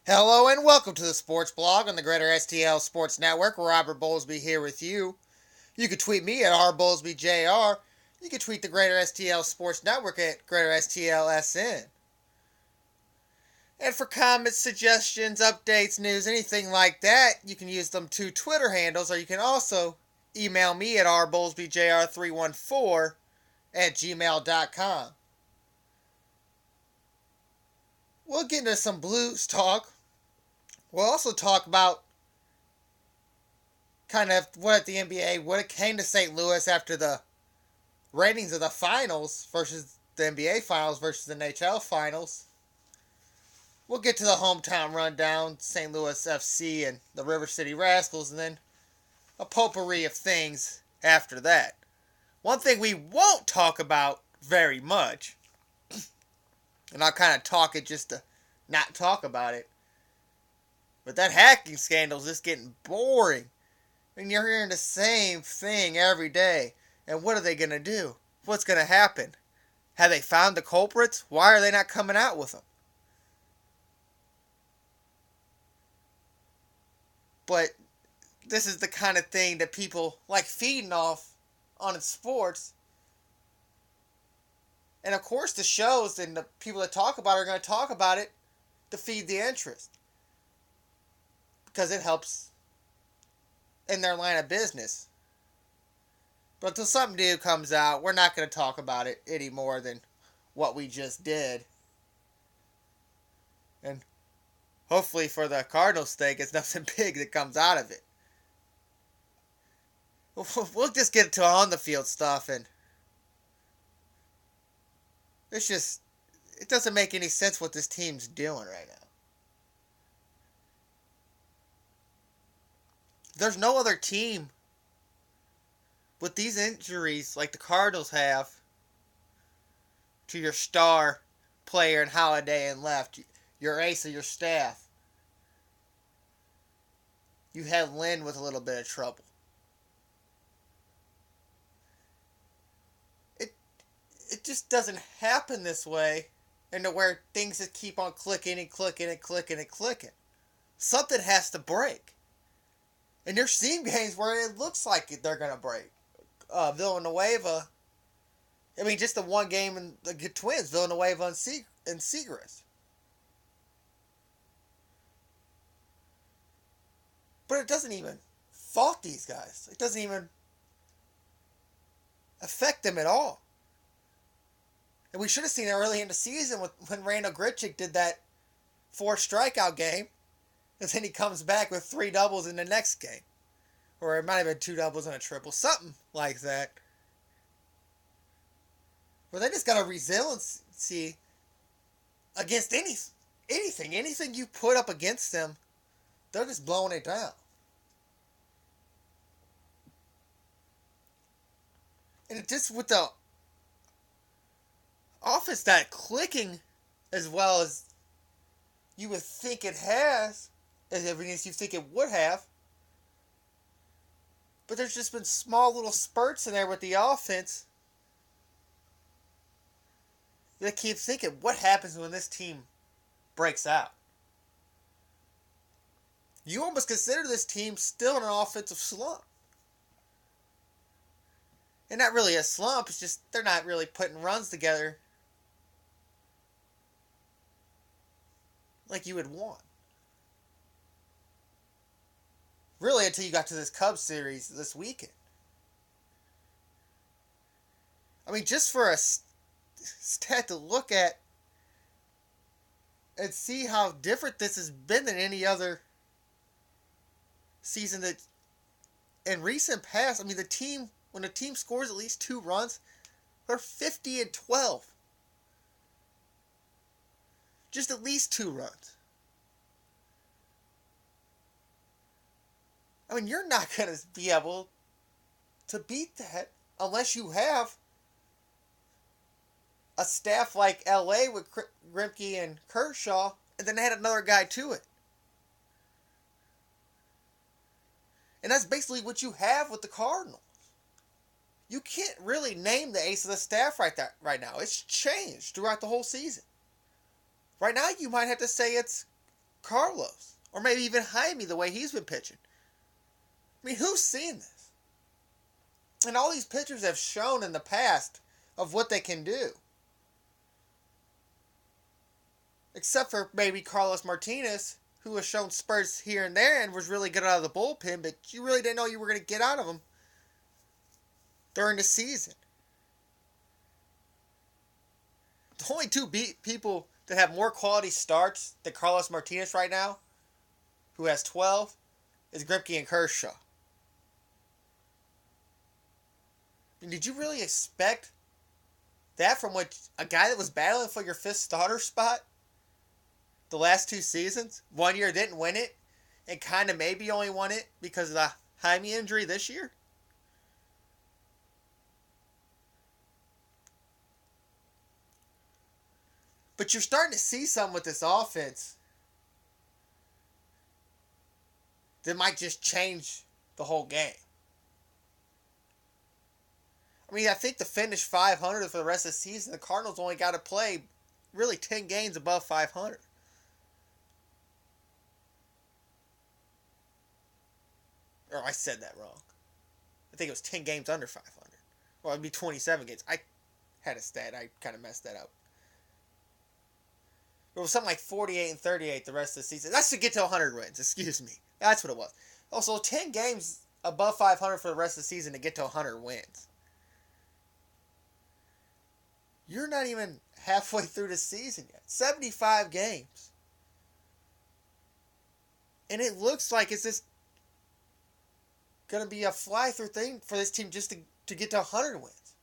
Hello and welcome to the Sports Blog on the Greater STL Sports Network. Robert Bowlesby here with you. You can tweet me at rbowlesbyjr. You can tweet the Greater STL Sports Network at Greater STLSN. And for comments, suggestions, updates, news, anything like that, you can use them two Twitter handles, or you can also email me at rbowlesbyjr314 at gmail.com. We'll get into some Blues talk. We'll also talk about kind of what the NBA, what it came to St. Louis after the ratings of the finals versus the NBA finals versus the NHL finals. We'll get to the hometown rundown, St. Louis FC and the River City Rascals, and then a potpourri of things after that. One thing we won't talk about very much, and I'll kind of talk it just to not talk about it, but that hacking scandal is just getting boring. I mean, you're hearing the same thing every day. And what are they going to do? What's going to happen? Have they found the culprits? Why are they not coming out with them? But this is the kind of thing that people like feeding off on sports. And of course, the shows and the people that talk about it are going to talk about it to feed the interest. Because it helps in their line of business. But until something new comes out, we're not going to talk about it any more than what we just did. And hopefully for the Cardinals' sake, it's nothing big that comes out of it. We'll just get to on the field stuff, and it doesn't make any sense what this team's doing right now. There's no other team with these injuries like the Cardinals have to your star player in Holiday and left, your ace of your staff. You had Lynn with a little bit of trouble. It just doesn't happen this way, and to where things just keep on clicking and clicking and clicking and clicking. Something has to break. And there's seen games where it looks like they're going to break. Villanueva, I mean, just the one game in the Twins, Villanueva and Seagrass. But it doesn't even fault these guys. It doesn't even affect them at all. And we should have seen it early in the season when Randall Grichuk did that 4 strikeout game. And then he comes back with 3 doubles in the next game. Or it might have been 2 doubles and a triple. Something like that. Where they just got a resiliency against anything. Anything you put up against them, they're just blowing it down. And it just with the offense not clicking as well as you would think it has, as you think it would have. But there's just been small little spurts in there with the offense that keep thinking, what happens when this team breaks out? You almost consider this team still in an offensive slump. And not really a slump, it's just they're not really putting runs together like you would want. Really, until you got to this Cubs series this weekend. I mean, just for a stat to look at and see how different this has been than any other season that in recent past, I mean, when the team scores at least 2 runs, they're 50-12. Just at least 2 runs. I mean, you're not going to be able to beat that unless you have a staff like LA with Grimke and Kershaw, and then they had another guy to it. And that's basically what you have with the Cardinals. You can't really name the ace of the staff right now. It's changed throughout the whole season. Right now, you might have to say it's Carlos. Or maybe even Jaime, the way he's been pitching. I mean, who's seen this? And all these pitchers have shown in the past of what they can do. Except for maybe Carlos Martinez, who has shown spurts here and there and was really good out of the bullpen, but you really didn't know you were going to get out of him during the season. The only two people that have more quality starts than Carlos Martinez right now, who has 12, is Greinke and Kershaw. I mean, did you really expect that from a guy that was battling for your fifth starter spot the last two seasons? 1 year didn't win it, and kind of maybe only won it because of the Jaime injury this year? But you're starting to see something with this offense that might just change the whole game. I mean, I think to finish 500 for the rest of the season, the Cardinals only got to play really 10 games above 500. Or I said that wrong. I think it was 10 games under 500. Well, it'd be 27 games. I had a stat. I kind of messed that up. It was something like 48 and 38 the rest of the season. That's to get to 100 wins. Excuse me. That's what it was. Also, 10 games above 500 for the rest of the season to get to 100 wins. You're not even halfway through the season yet. 75 games. And it looks like it's just going to be a fly-through thing for this team just to get to 100 wins.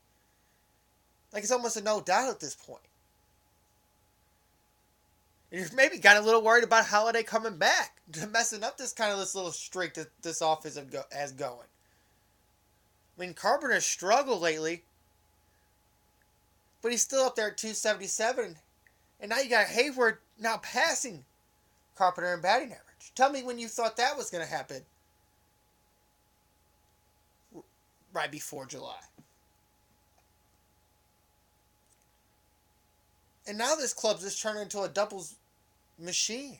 Like, it's almost a no doubt at this point. And you're maybe got a little worried about Holiday coming back, messing up this little streak that this offense has going. I mean, Carpenter's struggled lately, but he's still up there at 277. And now you got Hayward now passing Carpenter in batting average. Tell me when you thought that was going to happen right before July. And now this club's just turning into a doubles machine.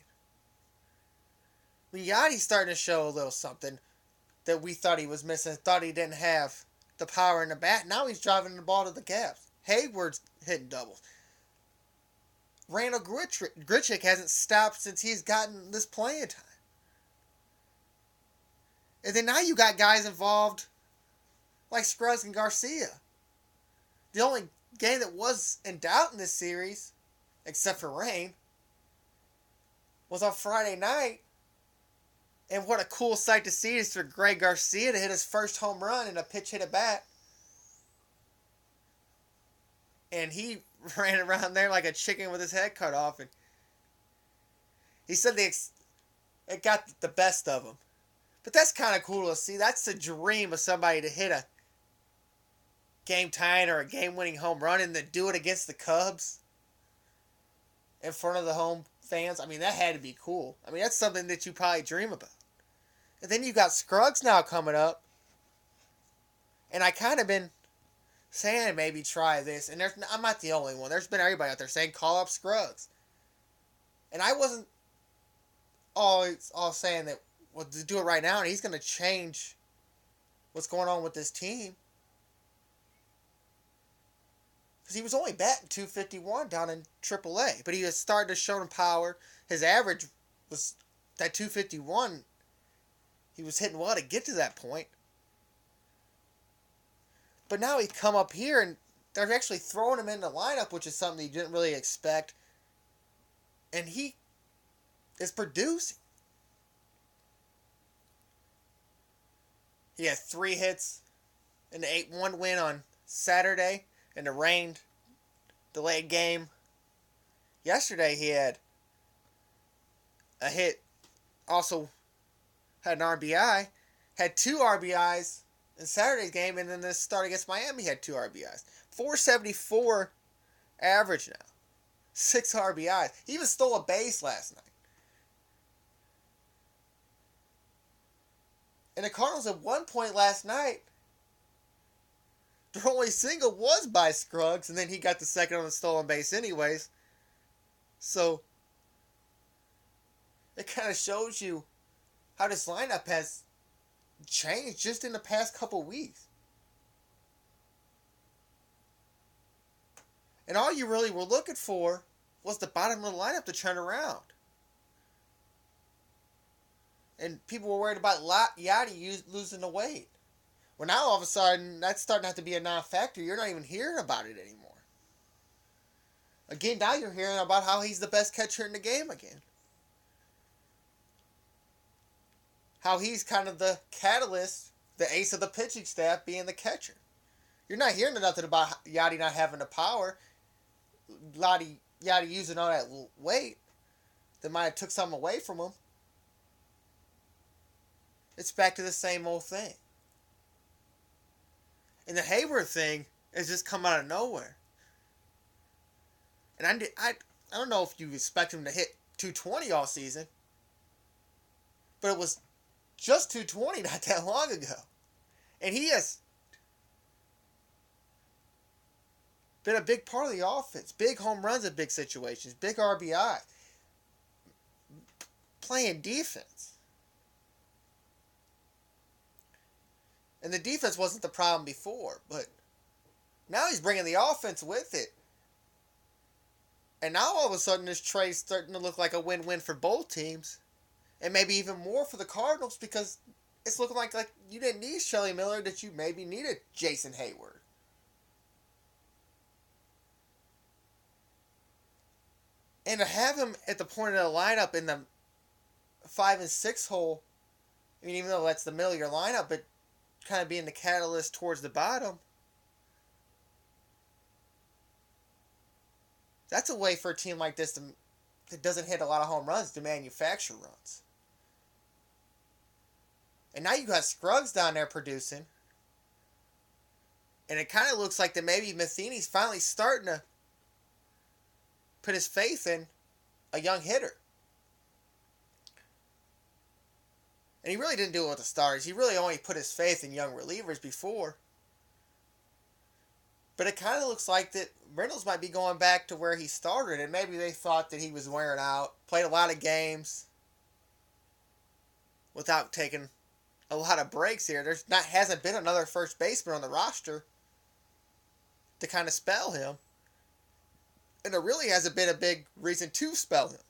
Yadi's starting to show a little something that we thought he was missing, thought he didn't have the power in the bat. Now he's driving the ball to the gaps. Hayward's hitting doubles. Randall Grichuk hasn't stopped since he's gotten this playing time. And then now you got guys involved like Scruggs and Garcia. The only game that was in doubt in this series, except for rain, was on Friday night. And what a cool sight to see is for Greg Garcia to hit his first home run in a pitch hit at bat. And he ran around there like a chicken with his head cut off. And he said it got the best of him. But that's kind of cool to see. That's the dream of somebody to hit a game-tying or a game-winning home run and then do it against the Cubs in front of the home fans. I mean, that had to be cool. I mean, that's something that you probably dream about. And then you got Scruggs now coming up. And I kind of been saying maybe try this. And I'm not the only one. There's been everybody out there saying call up Scruggs. And I wasn't all saying that, well, to do it right now and he's going to change what's going on with this team. Because he was only batting .251 down in AAA. But he has started to show him power. His average was that .251. He was hitting well to get to that point. But now he's come up here and they're actually throwing him in the lineup, which is something you didn't really expect. And he is producing. He had 3 hits in the 8-1 win on Saturday in the rain delayed game. Yesterday he had a hit, also had an RBI, had 2 RBIs in Saturday's game, and then this start against Miami had 2 RBIs. 474 average now. 6 RBIs. He even stole a base last night. And the Cardinals at one point last night, their only single was by Scruggs, and then he got the second on the stolen base anyways. So, kind of shows you how this lineup has changed just in the past couple weeks. And all you really were looking for was the bottom of the lineup to turn around. And people were worried about Yachty losing the weight. Well, now all of a sudden, that's starting to have to be a non-factor. You're not even hearing about it anymore. Again, now you're hearing about how he's the best catcher in the game again. How he's kind of the catalyst, the ace of the pitching staff being the catcher. You're not hearing nothing about Yachty not having the power. Yachty using all that weight that might have took something away from him. It's back to the same old thing. And the Hayward thing has just come out of nowhere. And I don't know if you expect him to hit 220 all season, but it was just 220 not that long ago. And he has been a big part of the offense. Big home runs in big situations. Big RBI. Playing defense. And the defense wasn't the problem before, but now he's bringing the offense with it. And now all of a sudden this trade's starting to look like a win-win for both teams. And maybe even more for the Cardinals because it's looking like you didn't need Shelly Miller, that you maybe needed Jason Hayward. And to have him at the point of the lineup in the 5 and 6 hole, I mean, even though that's the middle of your lineup, but kind of being the catalyst towards the bottom, that's a way for a team like this that doesn't hit a lot of home runs to manufacture runs. And now you got Scruggs down there producing. And it kind of looks like that maybe Matheny's finally starting to put his faith in a young hitter. And he really didn't do it with the starters. He really only put his faith in young relievers before. But it kind of looks like that Reynolds might be going back to where he started. And maybe they thought that he was wearing out. Played a lot of games without taking a lot of breaks here. Hasn't been another first baseman on the roster to kind of spell him. And there really hasn't been a big reason to spell him.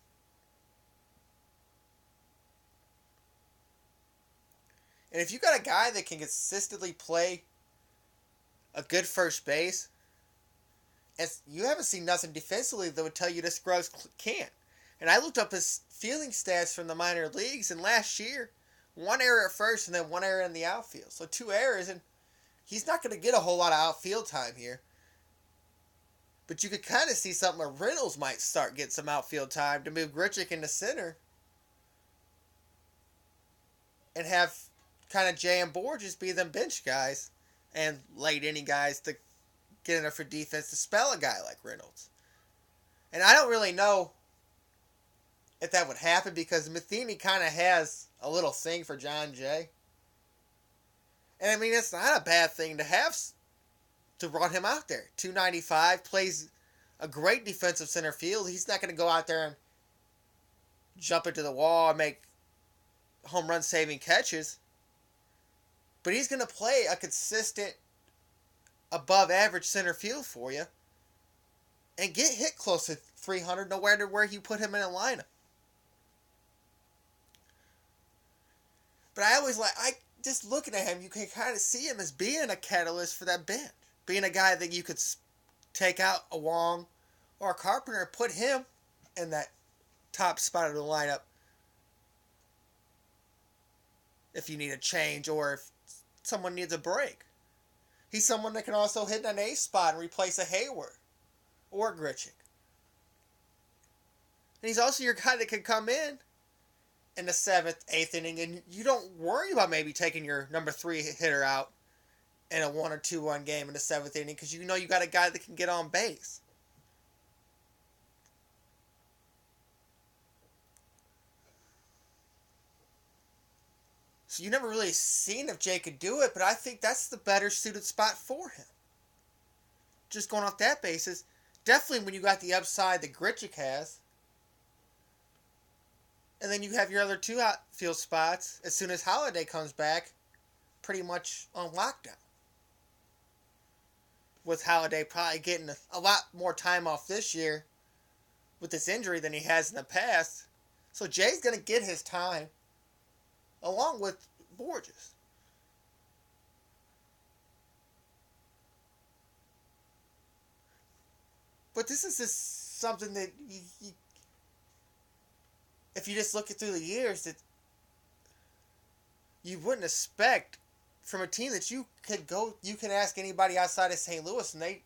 And if you got a guy that can consistently play a good first base, and you haven't seen nothing defensively that would tell you that Scruggs can't. And I looked up his fielding stats from the minor leagues, and last year, 1 error at first and then 1 error in the outfield. So 2 errors, and he's not going to get a whole lot of outfield time here. But you could kind of see something where Reynolds might start getting some outfield time to move Grichuk into center and have kind of Jay and Borges be them bench guys and late inning guys to get in there for defense to spell a guy like Reynolds. And I don't really know if that would happen because Matheny kind of has a little thing for John Jay. And I mean, it's not a bad thing to have to run him out there. 295, plays a great defensive center field. He's not going to go out there and jump into the wall and make home run saving catches. But he's going to play a consistent, above average center field for you and get hit close to 300 no matter where you put him in a lineup. But I always just looking at him, you can kind of see him as being a catalyst for that bench. Being a guy that you could take out a Wong or a Carpenter and put him in that top spot of the lineup if you need a change or if someone needs a break. He's someone that can also hit an ace spot and replace a Hayward or Grichuk. And he's also your guy that can come in the 7th, 8th inning, and you don't worry about maybe taking your number 3 hitter out in a 1 or 2-1 game in the 7th inning because you know you got a guy that can get on base. So you never really seen if Jay could do it, but I think that's the better suited spot for him. Just going off that basis, definitely when you got the upside that Grichuk has, And then you have your other two outfield spots as soon as Holiday comes back, pretty much on lockdown. With Holiday probably getting a lot more time off this year with this injury than he has in the past. So Jay's going to get his time along with Borges. But this is just something that if you just look it through the years, that you wouldn't expect from a team that you can ask anybody outside of St. Louis, and they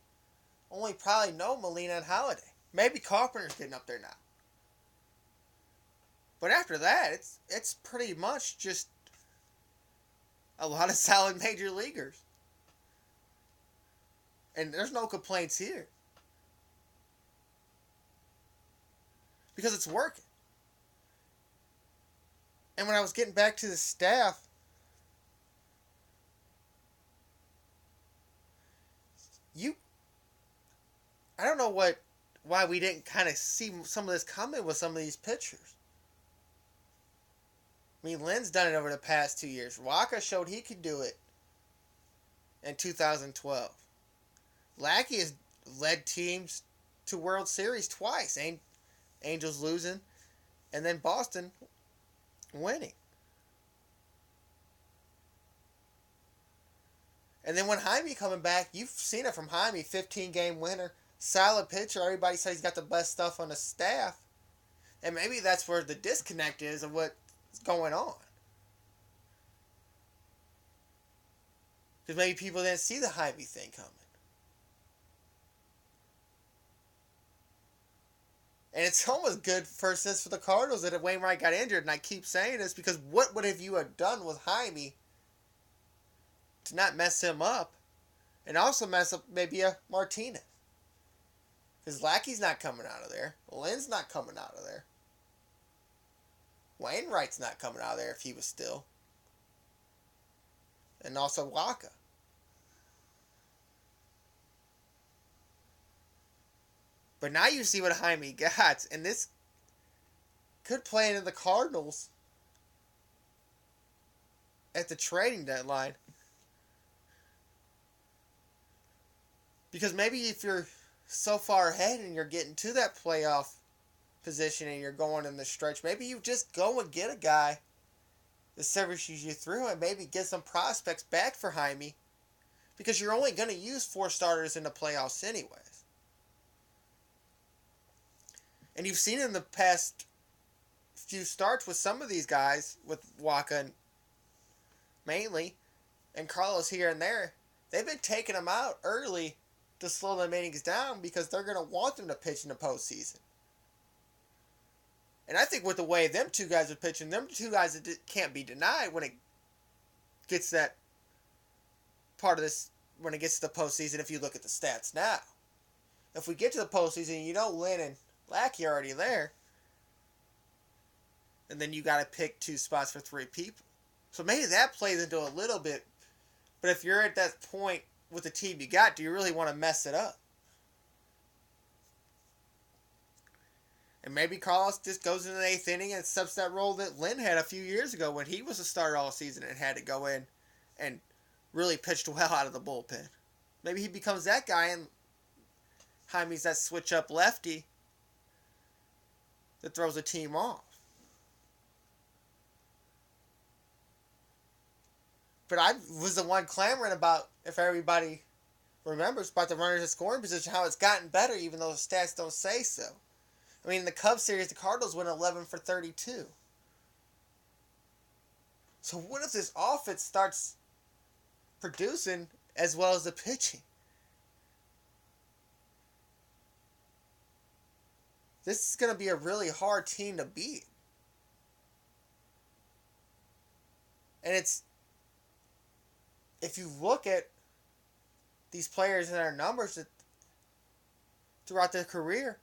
only probably know Molina and Holiday. Maybe Carpenter's getting up there now. But after that, it's pretty much just a lot of solid major leaguers. And there's no complaints here. Because it's working. And when I was getting back to the staff, I don't know why we didn't kind of see some of this coming with some of these pitchers. I mean, Lynn's done it over the past 2 years. Waka showed he could do it in 2012. Lackey has led teams to World Series twice. Angels losing, and then Boston winning. And then when Jaime coming back, you've seen it from Jaime, 15-game winner, solid pitcher. Everybody says he's got the best stuff on the staff. And maybe that's where the disconnect is of what's going on. Because maybe people didn't see the Jaime thing coming. And it's almost good for instance for the Cardinals that Wainwright got injured. And I keep saying this because what would have you have done with Jaime to not mess him up and also mess up maybe a Martinez? Because Lackey's not coming out of there. Lynn's not coming out of there. Wainwright's not coming out of there if he was still. And also Waka. But now you see what Jaime got, and this could play into the Cardinals at the trading deadline. Because maybe if you're so far ahead and you're getting to that playoff position and you're going in the stretch, maybe you just go and get a guy that services you through and maybe get some prospects back for Jaime, because you're only going to use 4 starters in the playoffs anyways. And you've seen in the past few starts with some of these guys, with Waka mainly, and Carlos here and there, they've been taking them out early to slow them innings down because they're going to want them to pitch in the postseason. And I think with the way them two guys are pitching, them two guys that can't be denied when it gets that part of this, when it gets to the postseason, if you look at the stats now. If we get to the postseason, you know Lynn and Lackey are already there. And then you got to pick 2 spots for 3 people. So maybe that plays into a little bit. But if you're at that point with the team you got, do you really want to mess it up? And maybe Carlos just goes into the 8th inning and subs that role that Lynn had a few years ago when he was a starter all season and had to go in and really pitched well out of the bullpen. Maybe he becomes that guy and Jaime's that switch up lefty that throws a team off. But I was the one clamoring about, if everybody remembers, about the runners in scoring position, how it's gotten better even though the stats don't say so. I mean, in the Cubs series, the Cardinals went 11 for 32. So what if this offense starts producing as well as the pitching? This is going to be a really hard team to beat. And it's, if you look at these players and their numbers that throughout their career,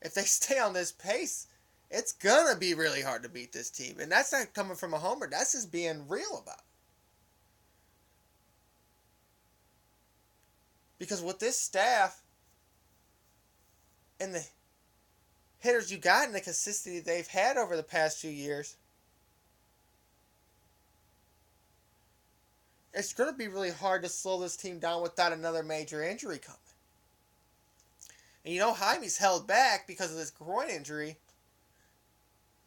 if they stay on this pace, it's going to be really hard to beat this team. And that's not coming from a homer. That's just being real about it. Because with this staff and the hitters you got and the consistency they've had over the past few years, it's going to be really hard to slow this team down without another major injury coming. And Jaime's held back because of this groin injury,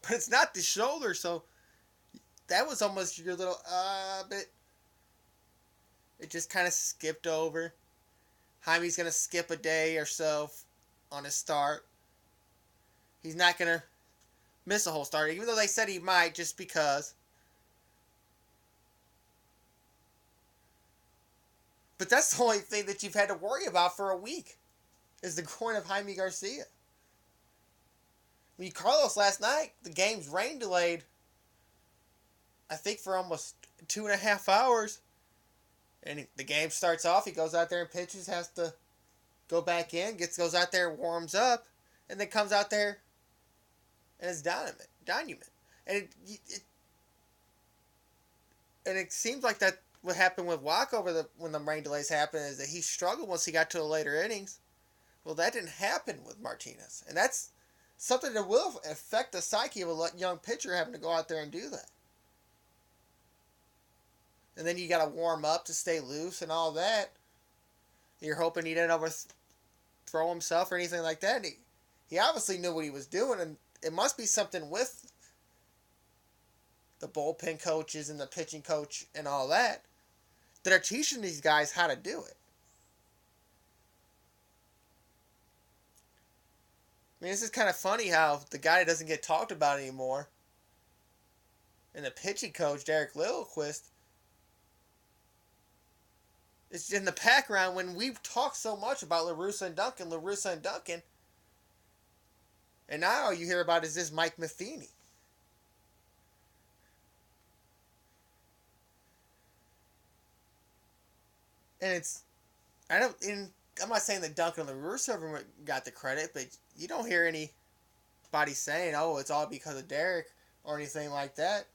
but it's not the shoulder, so that was almost your little, but it just kind of skipped over. Jaime's going to skip a day or so on his start. He's not going to miss a whole start, even though they said he might, just because. But that's the only thing that you've had to worry about for a week, is the groin of Jaime Garcia. I mean, Carlos last night, the game's rain delayed, I think, for almost 2.5 hours. And the game starts off, he goes out there and pitches, has to go back in, goes out there and warms up, and then comes out there and it's dynamite. And it seems like that what happened with Wacha when the rain delays happened is that he struggled once he got to the later innings. Well, that didn't happen with Martinez. And that's something that will affect the psyche of a young pitcher having to go out there and do that. And then you got to warm up to stay loose and all that. You're hoping he didn't overthrow himself or anything like that. He obviously knew what he was doing, and it must be something with the bullpen coaches and the pitching coach and all that are teaching these guys how to do it. I mean, this is kind of funny how the guy that doesn't get talked about anymore, and the pitching coach, Derek Lilliquist, it's in the background when we talk so much about La Russa and Duncan. And now all you hear about is this Mike Matheny. And I'm not saying that Duncan and La Russa got the credit, but you don't hear anybody saying, oh, it's all because of Derek or anything like that.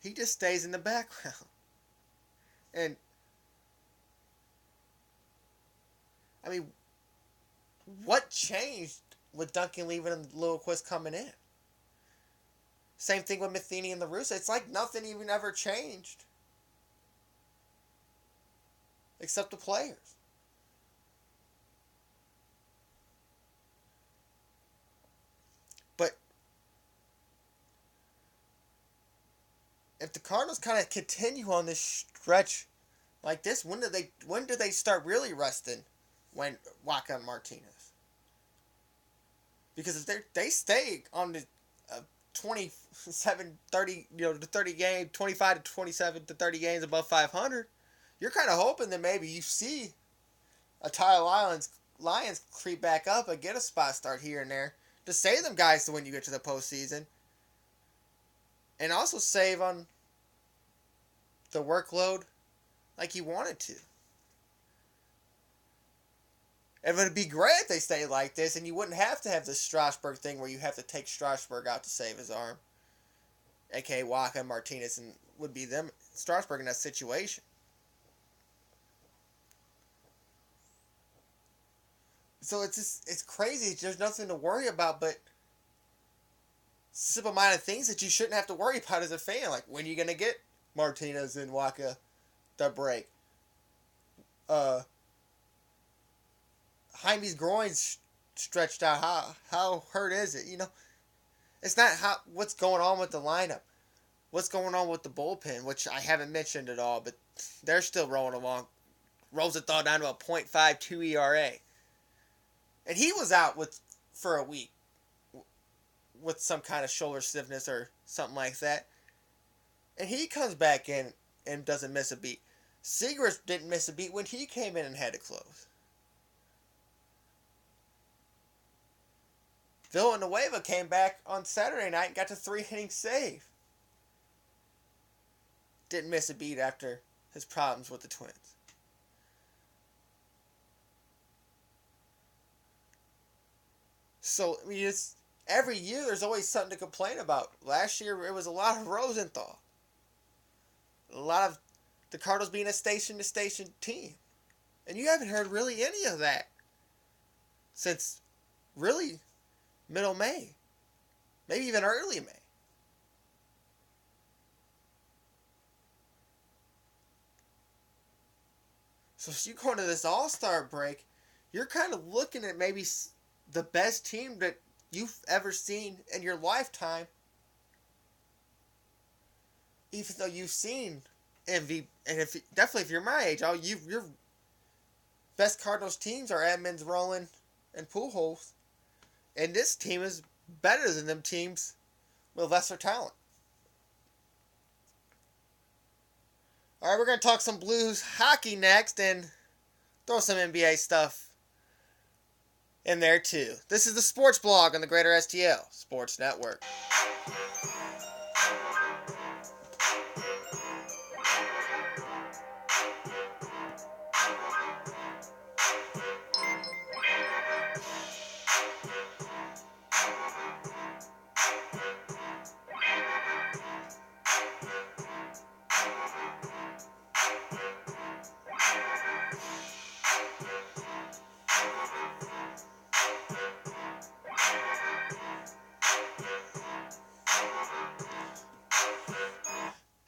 He just stays in the background. And I mean, what changed with Duncan leaving and Lilliquist coming in? Same thing with Matheny and La Russa. It's like nothing even ever changed. Except the players. But if the Cardinals kind of continue on this stretch like this, when do they start really resting when Wacha and Martinez? Because if they stay on the 27, 30, the 30 game, 25 to 27 to 30 games above 500, you're kind of hoping that maybe you see a Tyler Lions creep back up and get a spot start here and there to save them guys to when you get to the postseason. And also save on the workload like you wanted to. It would be great if they stayed like this, and you wouldn't have to have this Strasburg thing where you have to take Strasburg out to save his arm. A.K.A. Wacha and Martinez, and would be them, Strasburg, in that situation. So it's crazy. There's nothing to worry about but simple-minded things that you shouldn't have to worry about as a fan. Like, when are you going to get Martinez and Wacha the break? Jaime's groin's stretched out. How hurt is it? It's not what's going on with the lineup. What's going on with the bullpen, which I haven't mentioned at all, but they're still rolling along. Rosenthal down to a .52 ERA. And he was out for a week with some kind of shoulder stiffness or something like that. And he comes back in and doesn't miss a beat. Seager didn't miss a beat when he came in and had to close. Villanueva came back on Saturday night and got to 3 innings save. Didn't miss a beat after his problems with the Twins. So, I mean, every year there's always something to complain about. Last year it was a lot of Rosenthal. A lot of the Cardinals being a station-to-station team. And you haven't heard really any of that since really middle May. maybe even early May. So if you go into this All-Star break, you're kind of looking at maybe the best team that you've ever seen in your lifetime. Even though you've seen MVP, and if you're my age, your best Cardinals teams are Edmonds, Rowan, and Pujols, and this team is better than them teams with lesser talent. All right, we're going to talk some Blues hockey next and throw some NBA stuff in there too. This is the Sports Blog on the Greater STL Sports Network.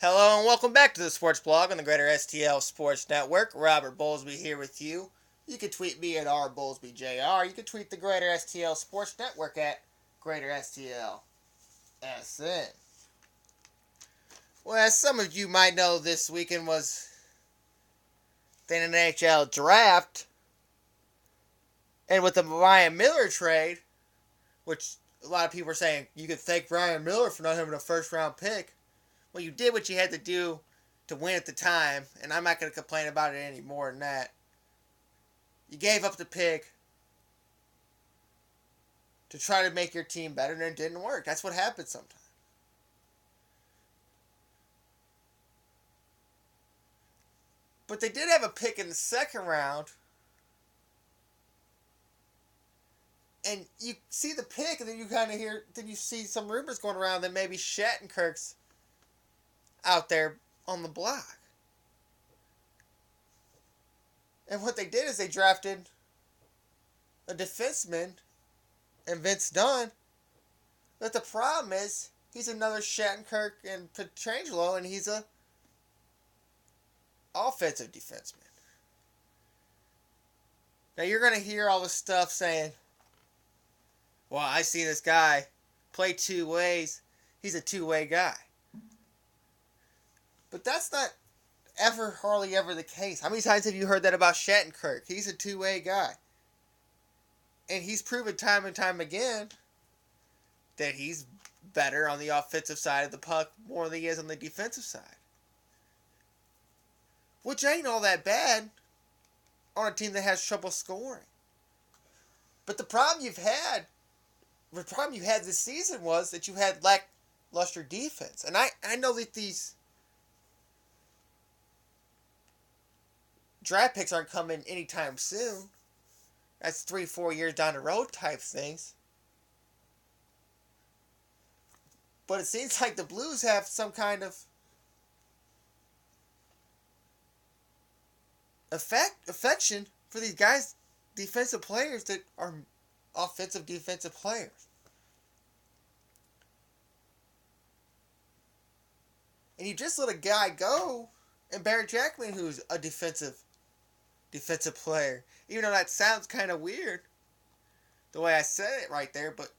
Hello and welcome back to the Sports Blog on the Greater STL Sports Network. Robert Bowlesby here with you. You can tweet me at rbowlesbyjr. You can tweet the Greater STL Sports Network at Greater STL SN. Well, as some of you might know, this weekend was the NHL draft. And with the Ryan Miller trade, which a lot of people are saying you could thank Ryan Miller for not having a first round pick. Well, you did what you had to do to win at the time, and I'm not going to complain about it any more than that. You gave up the pick to try to make your team better, and it didn't work. That's what happens sometimes. But they did have a pick in the second round, and you see the pick, and then you see some rumors going around that maybe Shattenkirk's out there on the block. And what they did is they drafted a defenseman and Vince Dunn. But the problem is he's another Shattenkirk and Pietrangelo, and he's a offensive defenseman. Now you're going to hear all this stuff saying, well, I see this guy play two ways. He's a two-way guy. But that's not hardly ever the case. How many times have you heard that about Shattenkirk? He's a two-way guy. And he's proven time and time again that he's better on the offensive side of the puck more than he is on the defensive side. Which ain't all that bad on a team that has trouble scoring. But the problem you had this season was that you had lackluster defense. And I know that these draft picks aren't coming anytime soon. That's 3-4 years down the road type things. But it seems like the Blues have some kind of affection for these guys, defensive players that are offensive defensive players. And you just let a guy go, and Barry Jackman, who's a defensive player. Even though that sounds kind of weird, the way I said it right there, but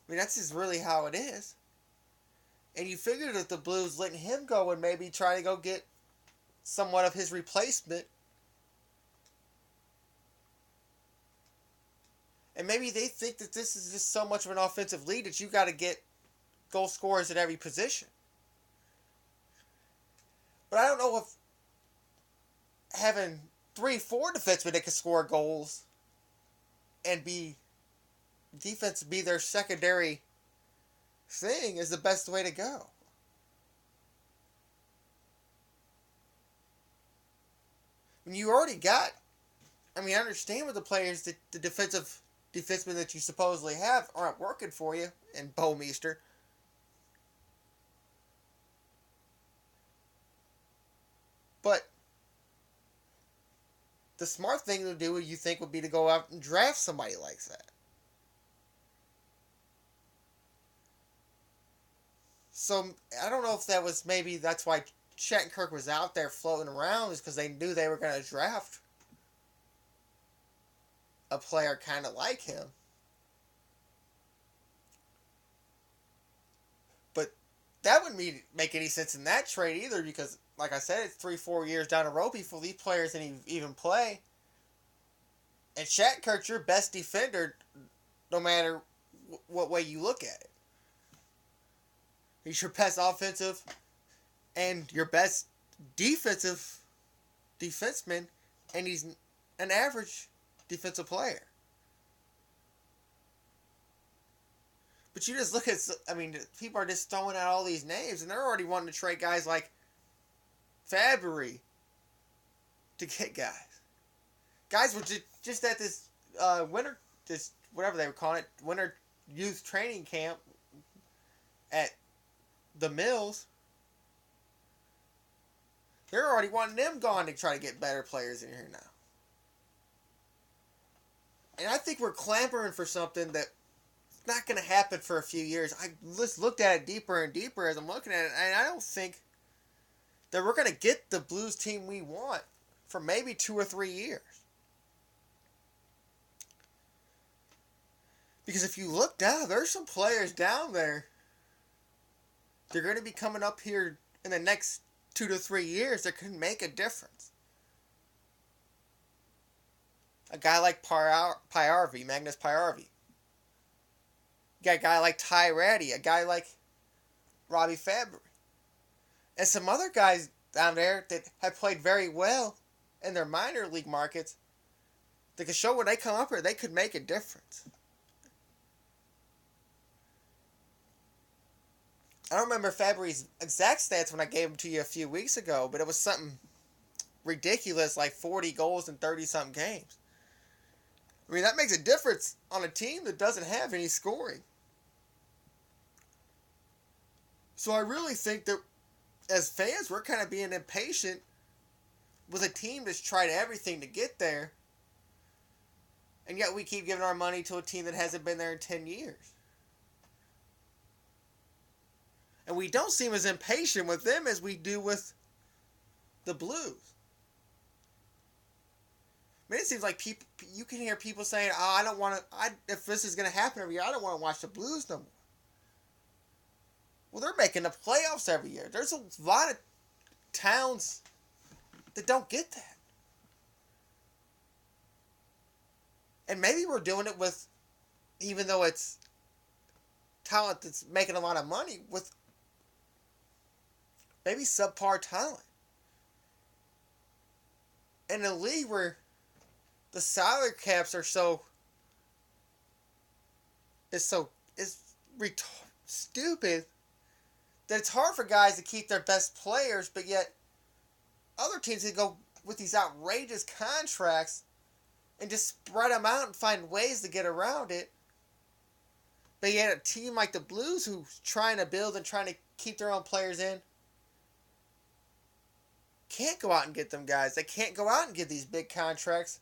I mean, that's just really how it is. And you figured that the Blues letting him go and maybe try to go get somewhat of his replacement. And maybe they think that this is just so much of an offensive lead that you got to get goal scorers at every position. But I don't know if having 3-4 defensemen that can score goals and defense be their secondary thing is the best way to go. When you already got, I understand with the players that the defensemen that you supposedly have aren't working for you in Bouwmeester. But the smart thing to do, you think, would be to go out and draft somebody like that. So I don't know if that was maybe that's why Shattenkirk was out there floating around is because they knew they were going to draft a player kind of like him. But that wouldn't make any sense in that trade either because, like I said, it's 3-4 years down the road before these players even play. And Shattenkirk's your best defender no matter what way you look at it. He's your best offensive and your best defenseman, and he's an average defensive player. But you just look at, I mean, people are just throwing out all these names, and they're already wanting to trade guys like Fabry to get guys. Guys were just at this this whatever they were calling it, winter youth training camp at the Mills. They're already wanting them gone to try to get better players in here now. And I think we're clamoring for something that's not going to happen for a few years. I just looked at it deeper and deeper as I'm looking at it, and I don't think that we're going to get the Blues team we want for maybe 2 or 3 years. Because if you look down, there's some players down there. They're going to be coming up here in the next 2 to 3 years that can make a difference. A guy like Magnus Pyarvi. You got a guy like Ty Ratty, a guy like Robbie Fabry. And some other guys down there that have played very well in their minor league markets that can show when they come up here, they could make a difference. I don't remember Fabry's exact stats when I gave them to you a few weeks ago, but it was something ridiculous like 40 goals in 30-something games. I mean, that makes a difference on a team that doesn't have any scoring. So I really think that as fans, we're kind of being impatient with a team that's tried everything to get there, and yet we keep giving our money to a team that hasn't been there in 10 years. And we don't seem as impatient with them as we do with the Blues. I mean, it seems like you can hear people saying, "Oh, I don't want to. If this is going to happen every year, I don't want to watch the Blues no more." Well, they're making the playoffs every year. There's a lot of towns that don't get that, and maybe we're doing it with, even though it's talent that's making a lot of money, with maybe subpar talent. In a league where the salary caps are stupid that it's hard for guys to keep their best players, but yet other teams can go with these outrageous contracts and just spread them out and find ways to get around it. But yet a team like the Blues, who's trying to build and trying to keep their own players in, can't go out and get them guys. They can't go out and get these big contracts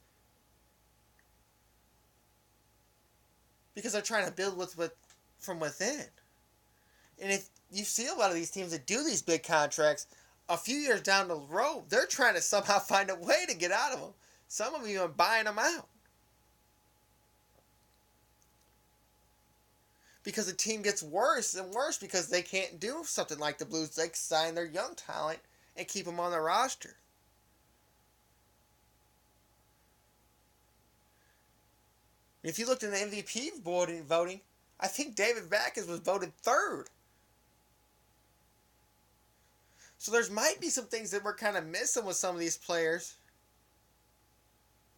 because they're trying to build from within. And if you see a lot of these teams that do these big contracts, a few years down the road, they're trying to somehow find a way to get out of them. Some of them even buying them out. Because the team gets worse and worse because they can't do something like the Blues. They sign their young talent and keep them on the roster. If you looked in the MVP voting, I think David Backes was voted third. So there might be some things that we're kind of missing with some of these players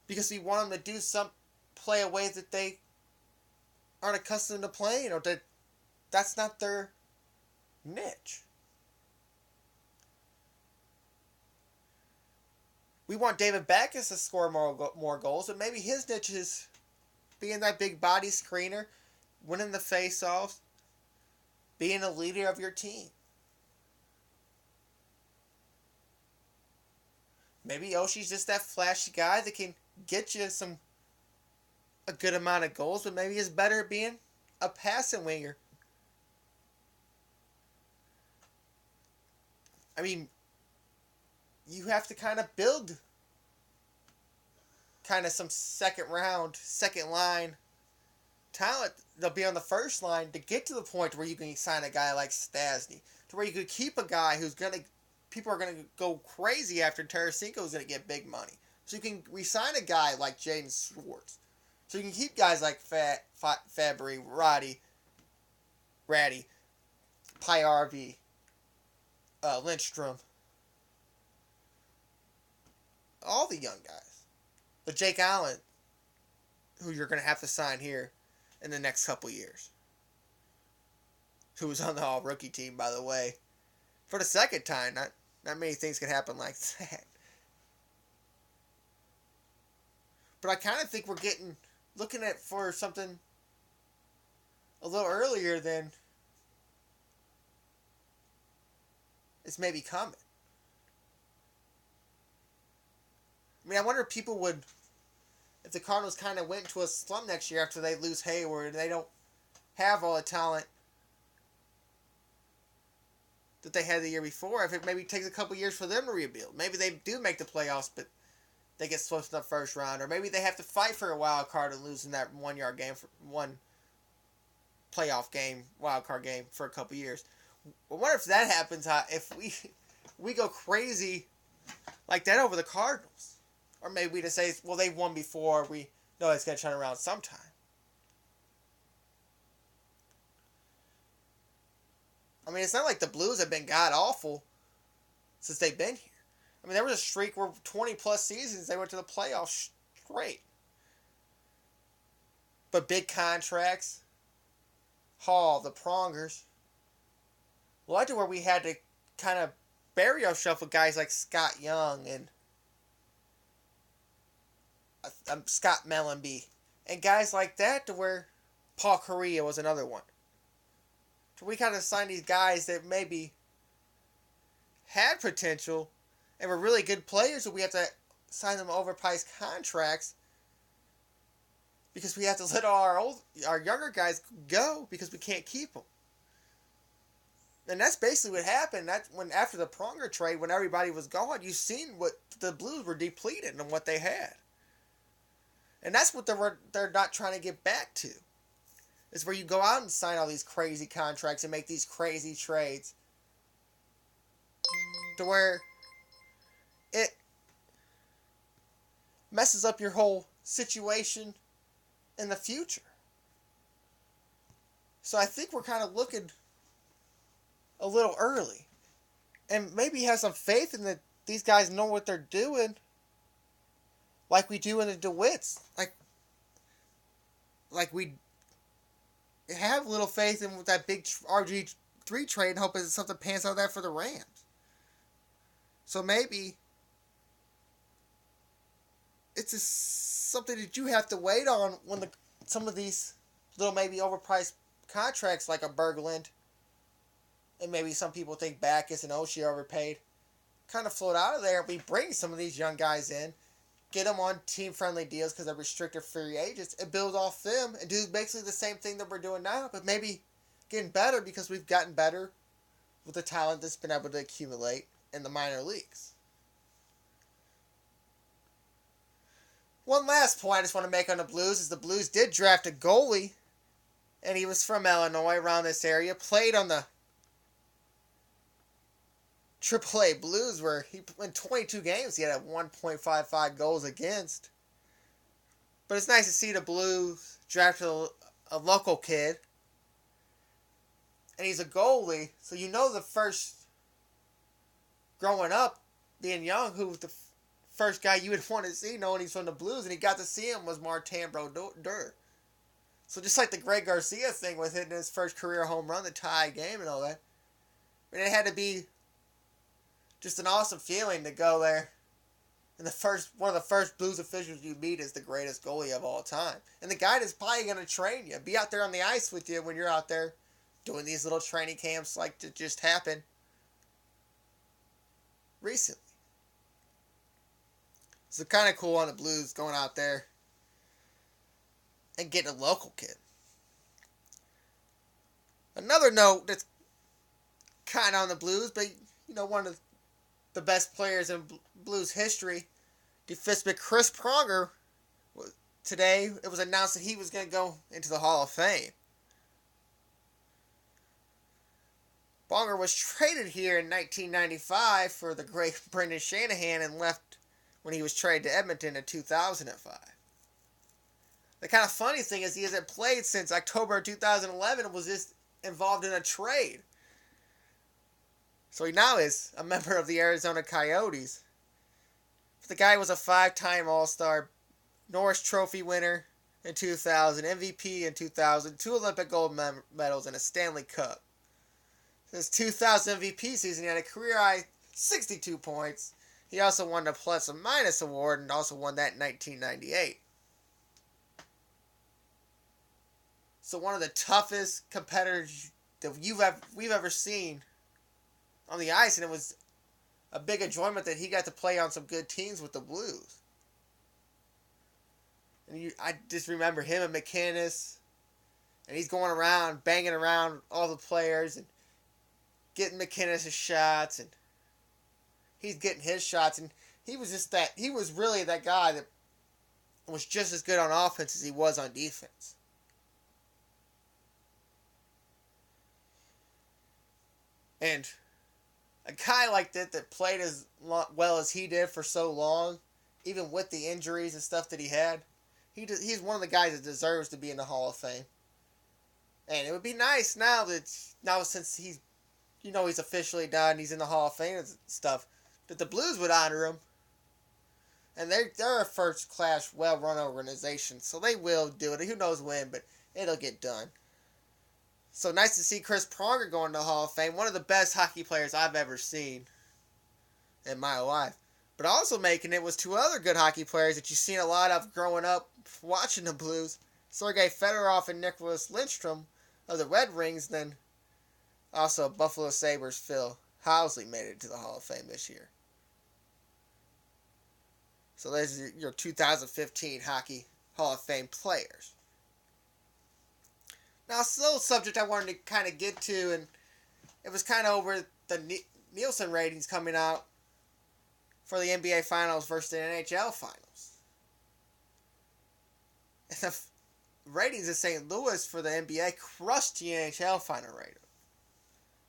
because we want them to play a way that they aren't accustomed to playing, or that's not their niche. We want David Backes to score more goals, but maybe his niche is being that big body screener, winning the face-offs, being a leader of your team. Maybe Oshie's just that flashy guy that can get you a good amount of goals, but maybe he's better at being a passing winger. I mean, you have to kind of build kind of some second round, second line talent. They'll be on the first line to get to the point where you can sign a guy like Stasny, to where you could keep a guy who's gonna people are gonna go crazy after Tarasenko's gonna get big money. So you can re-sign a guy like Jaden Schwartz. So you can keep guys like Fabry, Ratty, Pyarvi, Lindstrom, all the young guys. The Jake Allen, who you're going to have to sign here in the next couple years, who was on the all-rookie team, by the way, for the second time. Not many things can happen like that. But I kind of think we're looking at for something a little earlier than it's maybe coming. I mean, I wonder if people would, if the Cardinals kind of went into a slump next year after they lose Hayward and they don't have all the talent that they had the year before, if it maybe takes a couple years for them to rebuild. Maybe they do make the playoffs, but they get swept in the first round. Or maybe they have to fight for a wild card and lose in that 1 yard game, for one playoff game, wild card game for a couple years. I wonder if that happens, if we go crazy like that over the Cardinals. Or maybe we just say, well, they've won before. We know it's going to turn around sometime. I mean, it's not like the Blues have been god-awful since they've been here. I mean, there was a streak where 20-plus seasons they went to the playoffs straight. But big contracts, Hall, the Prongers, led to where we had to kind of bury ourselves with guys like Scott Young and Scott Mellenby, and guys like that, to where Paul Correa was another one. So we kind of signed these guys that maybe had potential and were really good players, but we have to sign them overpriced contracts because we have to let our younger guys go because we can't keep them. And that's basically what happened. That's when, after the Pronger trade, when everybody was gone, you seen what the Blues were depleted and what they had. And that's what they're not trying to get back to. Is where you go out and sign all these crazy contracts and make these crazy trades. To where it messes up your whole situation in the future. So I think we're kind of looking a little early. And maybe have some faith in that these guys know what they're doing. Like we do in the DeWitts. Like we have little faith in that big RG3 trade and hope that something pans out there for the Rams. So maybe it's just something that you have to wait on when some of these little maybe overpriced contracts like a Berglund, and maybe some people think Backus and Oshie overpaid, kind of float out of there. We bring some of these young guys in, get them on team-friendly deals because they're restricted free agents, and build off them and do basically the same thing that we're doing now, but maybe getting better because we've gotten better with the talent that's been able to accumulate in the minor leagues. One last point I just want to make on the Blues is the Blues did draft a goalie, and he was from Illinois, around this area, played on the AAA Blues, where he in 22 games he had a 1.55 goals against. But it's nice to see the Blues draft a local kid, and he's a goalie, so you know the first, growing up, being young, who was the first guy you would want to see knowing he's from the Blues, and he got to see him, was Martin Brodeur. So just like the Greg Garcia thing with hitting his first career home run, the tie game and all that, but it had to be just an awesome feeling to go there. And one of the first Blues officials you meet is the greatest goalie of all time. And the guy that's probably going to train you, be out there on the ice with you when you're out there doing these little training camps like that just happened recently. So kind of cool on the Blues going out there and getting a local kid. Another note that's kind of on the Blues, but one of the best players in Blues history, defenseman Chris Pronger, today it was announced that he was going to go into the Hall of Fame. Pronger was traded here in 1995 for the great Brendan Shanahan and left when he was traded to Edmonton in 2005. The kind of funny thing is he hasn't played since October 2011 and was just involved in a trade. So he now is a member of the Arizona Coyotes. The guy was a 5-time All-Star, Norris Trophy winner in 2000, MVP in 2000, 2 Olympic gold medals, and a Stanley Cup. His 2000 MVP season, he had a career-high 62 points. He also won the Plus and Minus Award and also won that in 1998. So one of the toughest competitors that we've ever seen on the ice, and it was a big enjoyment that he got to play on some good teams with the Blues. And I just remember him and McInnes, and he's going around, banging around all the players, and getting McInnes' shots, and he's getting his shots, and he was really that guy that was just as good on offense as he was on defense. And a guy like that played as well as he did for so long, even with the injuries and stuff that he had, he's one of the guys that deserves to be in the Hall of Fame. And it would be nice now since he's officially done, he's in the Hall of Fame and stuff, that the Blues would honor him. And they're a first-class, well-run organization, so they will do it. Who knows when, but it'll get done. So nice to see Chris Pronger going to the Hall of Fame. One of the best hockey players I've ever seen in my life. But also making it was 2 other good hockey players that you've seen a lot of growing up watching the Blues. Sergei Fedorov and Nicholas Lindstrom of the Red Wings. Then also Buffalo Sabres' Phil Housley made it to the Hall of Fame this year. So there's your 2015 Hockey Hall of Fame players. Now, it's a little subject I wanted to kind of get to, and it was kind of over the Nielsen ratings coming out for the NBA Finals versus the NHL Finals. And the ratings in St. Louis for the NBA crushed the NHL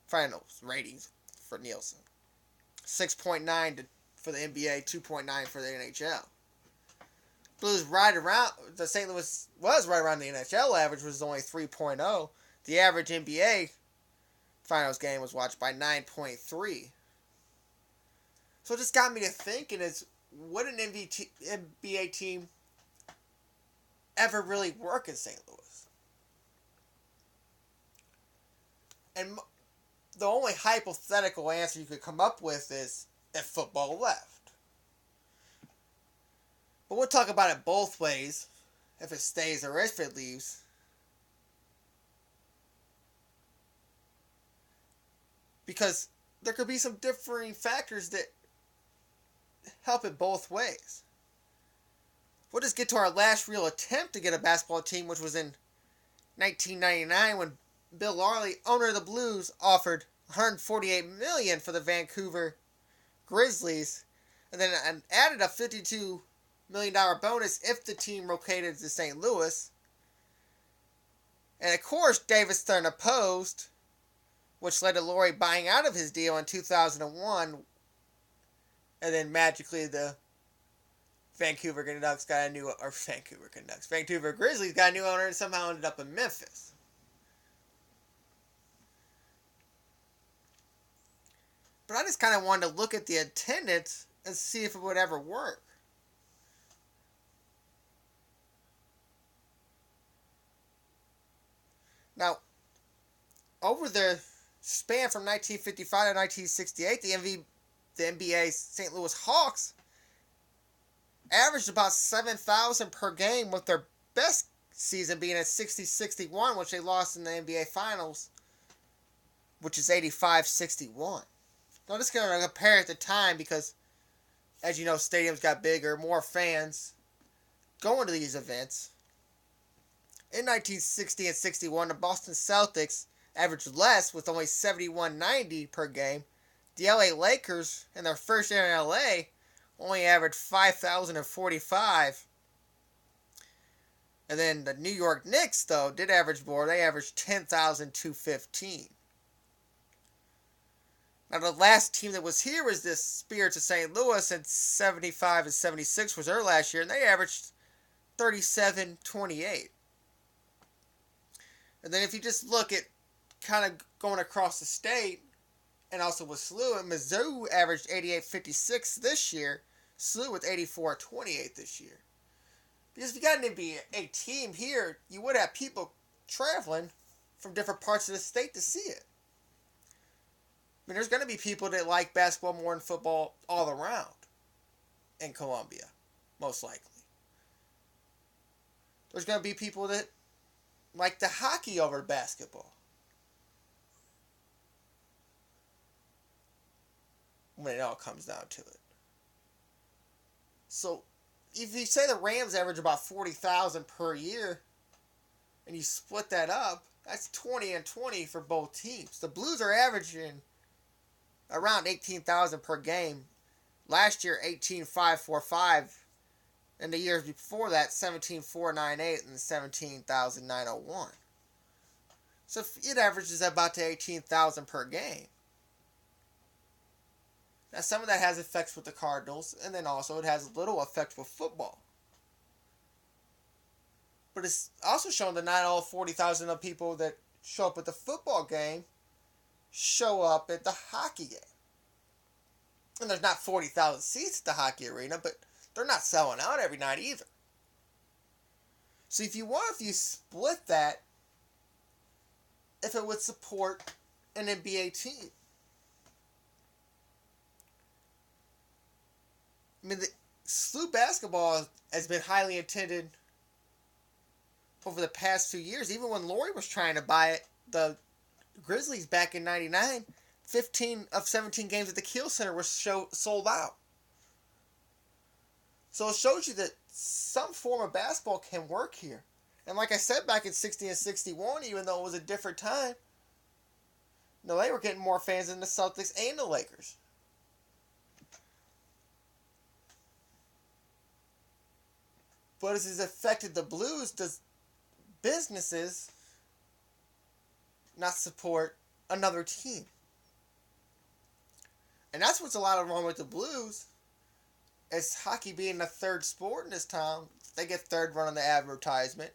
Finals ratings for Nielsen. 6.9 for the NBA, 2.9 for the NHL. Blues the St. Louis was right around the NHL average, was only 3.0. The average NBA Finals game was watched by 9.3. So it just got me to thinking, would an NBA team ever really work in St. Louis? And the only hypothetical answer you could come up with is if football left. But we'll talk about it both ways, if it stays or if it leaves. Because there could be some differing factors that help it both ways. We'll just get to our last real attempt to get a basketball team, which was in 1999 when Bill Larley, owner of the Blues, offered $148 million for the Vancouver Grizzlies, and then added a $52 million bonus if the team relocated to St. Louis. And of course, Davis Stern opposed, which led to Laurie buying out of his deal in 2001. And then magically the Vancouver Grizzlies got a new owner and somehow ended up in Memphis. But I just kind of wanted to look at the attendance and see if it would ever work. Now, over the span from 1955 to 1968, the NBA St. Louis Hawks averaged about 7,000 per game, with their best season being at 60-61, which they lost in the NBA Finals, which is 85-61. Now, this is going to compare at the time because, as you know, stadiums got bigger, more fans going to these events. In 1960 and 61, the Boston Celtics averaged less with only 71.90 per game. The LA Lakers, in their first year in LA, only averaged 5,045. And then the New York Knicks, though, did average more. They averaged 10,215. Now, the last team that was here was the Spirits of St. Louis, and 75 and 76 was their last year, and they averaged 37-28. And then if you just look at kind of going across the state, and also with SLU, and Mizzou averaged 88-56 this year, SLU with 84-28 this year. Because if you got an NBA team here, you would have people traveling from different parts of the state to see it. I mean, there's going to be people that like basketball more than football all around in Columbia, most likely. There's going to be people that like the hockey over basketball. When it all comes down to it. So, if you say the Rams average about 40,000 per year, and you split that up, that's 20 and 20 for both teams. The Blues are averaging around 18,000 per game. Last year, 18,545. And the years before that, 17,498 and 17,901. So it averages about to 18,000 per game. Now, some of that has effects with the Cardinals, and then also it has little effect with football. But it's also shown that not all 40,000 of people that show up at the football game show up at the hockey game. And there's not 40,000 seats at the hockey arena, but they're not selling out every night either. So if you split that, if it would support an NBA team. I mean, the SLU basketball has been highly attended over the past 2 years. Even when Lori was trying to buy it, the Grizzlies back in 99, 15 of 17 games at the Kiel Center were sold out. So it shows you that some form of basketball can work here. And like I said, back in 60 and 61, even though it was a different time, they were getting more fans than the Celtics and the Lakers. But as it's affected the Blues, does businesses not support another team? And that's what's a lot wrong with the Blues. As hockey being the third sport in this town, they get third run on the advertisement.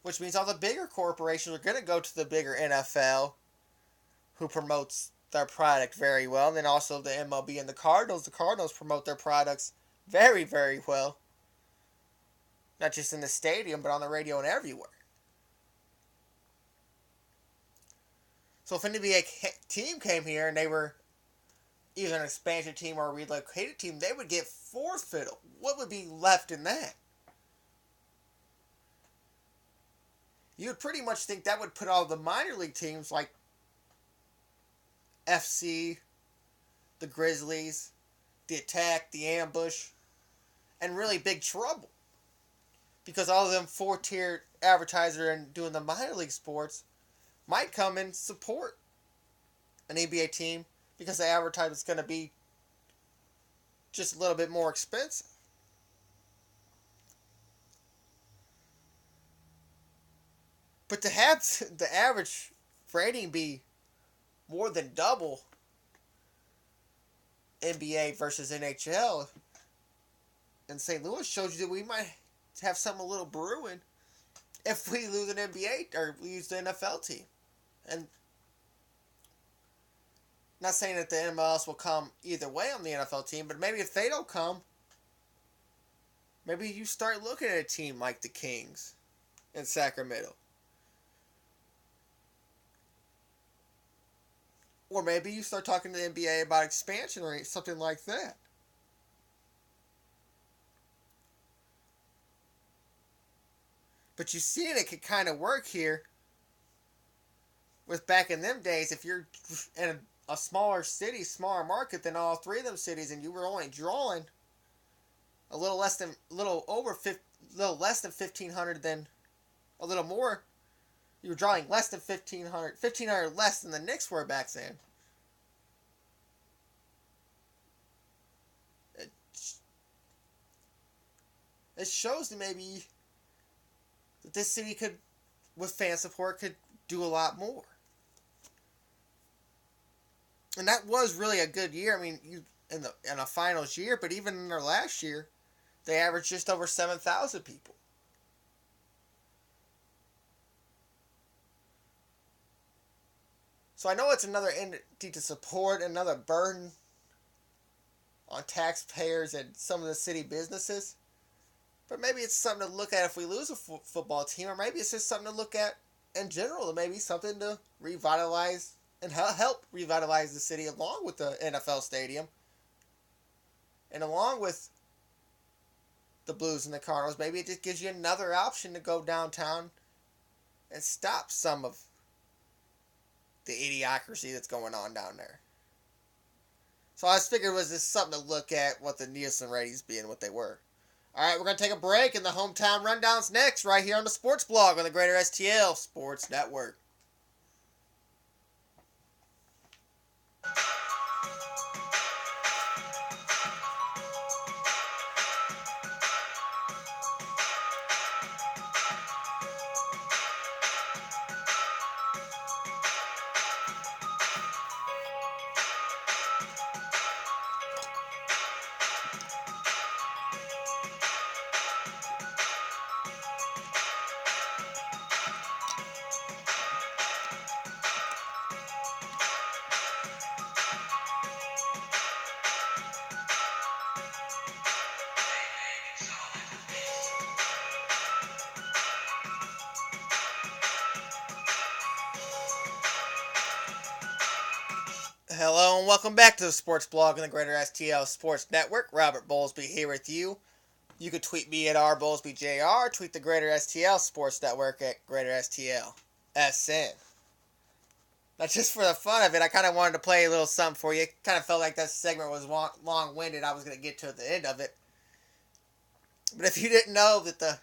Which means all the bigger corporations are going to go to the bigger NFL, who promotes their product very well. And then also the MLB and the Cardinals. The Cardinals promote their products very, very well. Not just in the stadium, but on the radio and everywhere. So if an NBA team came here and they were either an expansion team or a relocated team, they would get forfeited. What would be left in that? You would pretty much think that would put all the minor league teams like FC, the Grizzlies, the Attack, the Ambush, in really big trouble. Because all of them four-tier advertiser and doing the minor league sports might come and support an NBA team because the advertisement's going to be just a little bit more expensive. But to have the average rating be more than double NBA versus NHL in St. Louis shows you that we might have something a little brewing if we lose an NBA or lose the NFL team. And not saying that the MLS will come either way on the NFL team, but maybe if they don't come, maybe you start looking at a team like the Kings in Sacramento. Or maybe you start talking to the NBA about expansion or something like that. But you see it could kind of work here with back in them days. If you're in a smaller city, smaller market than all three of them cities, and you were only drawing a little less than 1,500 than a little more, you were drawing less than 1,500 less than the Knicks were back then. it shows that maybe that this city could, with fan support, could do a lot more. And that was really a good year. I mean, in a finals year, but even in their last year, they averaged just over 7,000 people. So I know it's another entity to support, another burden on taxpayers and some of the city businesses. But maybe it's something to look at if we lose a football team, or maybe it's just something to look at in general. Maybe something to revitalize and help revitalize the city along with the NFL stadium. And along with the Blues and the Cardinals, maybe it just gives you another option to go downtown and stop some of the idiocracy that's going on down there. So I just figured it was just something to look at, what the Nielsen ratings being what they were. Alright, we're going to take a break, and the Hometown Rundown's next, right here on the Sports Blog on the Greater STL Sports Network. Hello and welcome back to the Sports Blog on the Greater STL Sports Network. Robert Bowlesby here with you. You can tweet me at rbowlesbyjr. Tweet the Greater STL Sports Network at Greater STL SN. Now, just for the fun of it, I kind of wanted to play a little something for you. Kind of felt like that segment was long-winded. I was going to get to at the end of it. But if you didn't know that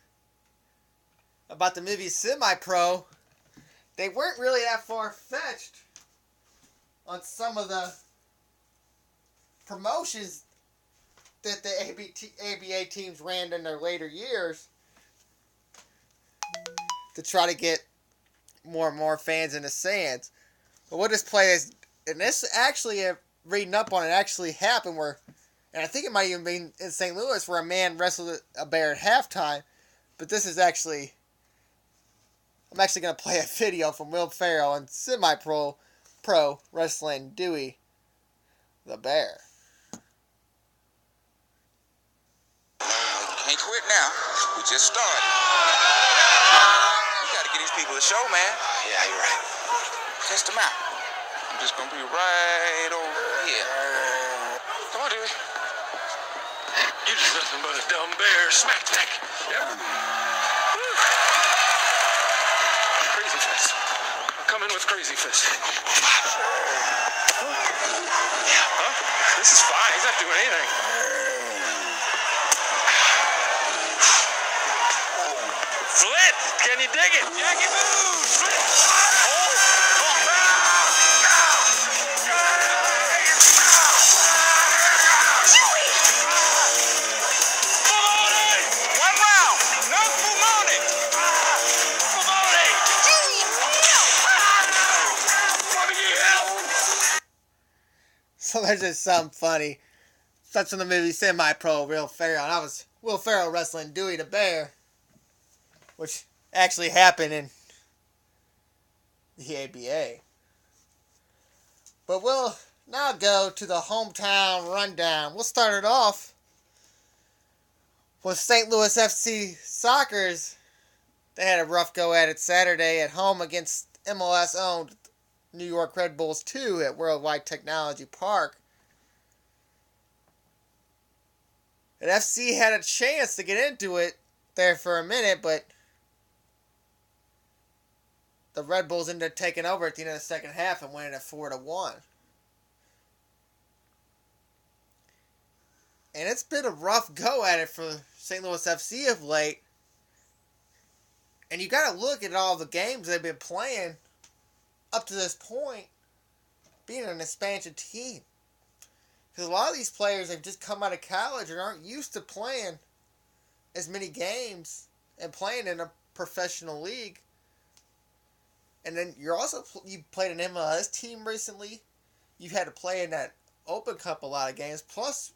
about the movie Semi-Pro, they weren't really that far-fetched on some of the promotions that the ABA teams ran in their later years to try to get more and more fans in the stands. But we'll just play this, and this actually, reading up on it, actually happened where, and I think it might even be in St. Louis, where a man wrestled a bear at halftime. But this is actually, I'm actually going to play a video from Will Ferrell and Semi-Pro wrestling Dewey the Bear. Can't quit now. We just started. We gotta get these people a show, man. Yeah, you're right. Test them out. I'm just gonna be right over here. Come on, Dewey. You're just nothing but a dumb bear. Smack, smack. Yep. Crazy fist. I'm coming with crazy fist. Huh? This is fine. He's not doing anything. Flip! Can you dig it? Jackie Boo! Flip! One round. No Fumoni. So there's just something funny. That's from the movie Semi-Pro, Will Ferrell. And that was Will Ferrell wrestling Dewey the Bear, which actually happened in the ABA. But we'll now go to the Hometown Rundown. We'll start it off with St. Louis FC Soccer's. They had a rough go at it Saturday at home against MLS-owned New York Red Bulls 2 at Worldwide Technology Park. And FC had a chance to get into it there for a minute, but the Red Bulls ended up taking over at the end of the second half and winning at 4-1. And it's been a rough go at it for St. Louis FC of late. And you got to look at all the games they've been playing up to this point, being an expansion team. Because a lot of these players have just come out of college and aren't used to playing as many games and playing in a professional league. And then you played an MLS team recently. You've had to play in that Open Cup a lot of games, plus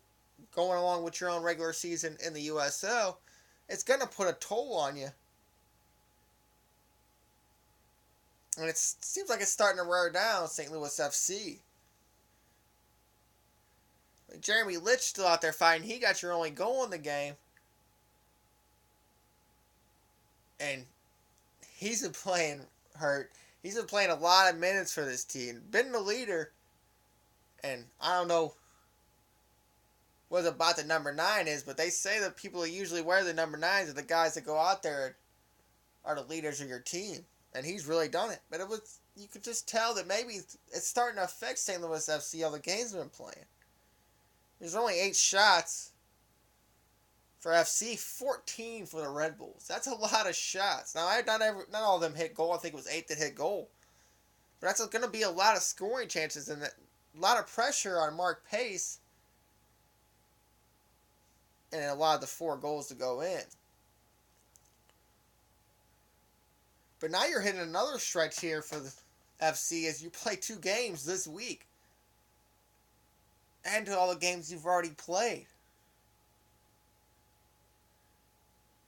going along with your own regular season in the USL. It's going to put a toll on you. And it seems like it's starting to wear down St. Louis FC. Jeremy Litch still out there fighting. He got your only goal in the game. And he's been playing hurt. He's been playing a lot of minutes for this team. Been the leader. And I don't know what about the number 9 is, but they say that people who usually wear the number 9s are the guys that go out there are the leaders of your team. And he's really done it. But you could just tell that maybe it's starting to affect St. Louis FC, all the games they've been playing. There's only 8 shots for FC, 14 for the Red Bulls. That's a lot of shots. Now, not all of them hit goal. I think it was 8 that hit goal. But that's going to be a lot of scoring chances and a lot of pressure on Mark Pace. And a lot of the 4 goals to go in. But now you're hitting another stretch here for the FC as you play 2 games this week. And to all the games you've already played.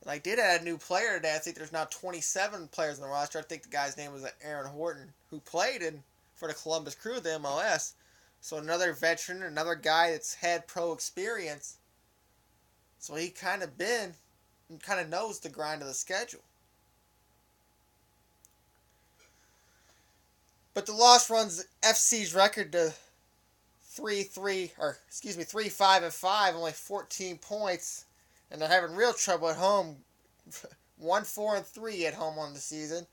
And I did add a new player today. I think there's now 27 players in the roster. I think the guy's name was Aaron Horton, who played for the Columbus Crew, the MLS. So another veteran, another guy that's had pro experience. So he kind of knows the grind of the schedule. But the loss runs FC's record to 3-5-5, only 14 points, and they're having real trouble at home. 1-4-3 at home on the season.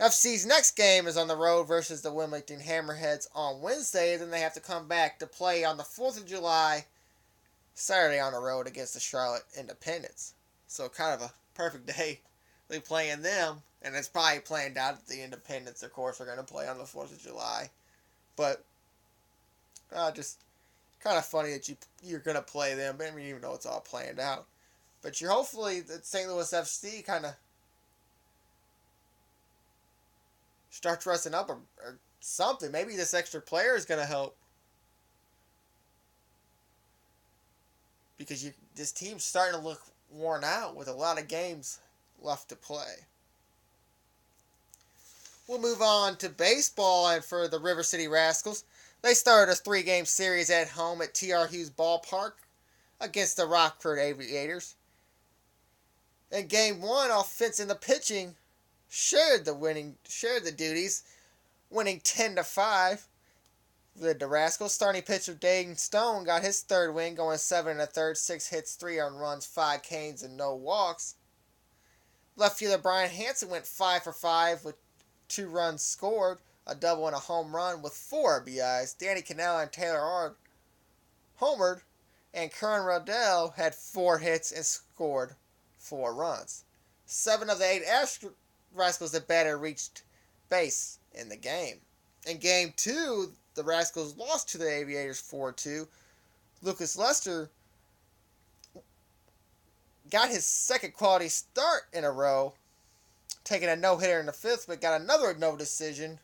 FC's next game is on the road versus the Wilmington Hammerheads on Wednesday. Then they have to come back to play on the 4th of July, Saturday on the road against the Charlotte Independents. So kind of a perfect day to be playing them, and it's probably planned out that the Independents, of course, are going to play on the 4th of July. But just kind of funny that you're going to play them. I mean, even though it's all planned out. But you're hopefully that St. Louis FC kind of starts resting up or something. Maybe this extra player is going to help. Because this team's starting to look worn out with a lot of games left to play. We'll move on to baseball, and for the River City Rascals, they started a 3-game series at home at T.R. Hughes Ballpark against the Rockford Aviators. In Game 1, offense and the pitching shared the duties, winning 10-5. The Rascals starting pitcher Dayton Stone got his 3rd win, going 7 1/3, 6 hits, 3 earned runs, 5 Ks, and no walks. Left fielder Brian Hansen went 5 for 5 with 2 runs scored, a double and a home run with 4 RBIs. Danny Cannella and Taylor Ard homered, and Curran Rodell had 4 hits and scored 4 runs. 7 of the 8 Rascals that batted reached base in the game. In Game 2, the Rascals lost to the Aviators 4-2. Lucas Lester got his 2nd quality start in a row, taking a no-hitter in the 5th, but got another no decision,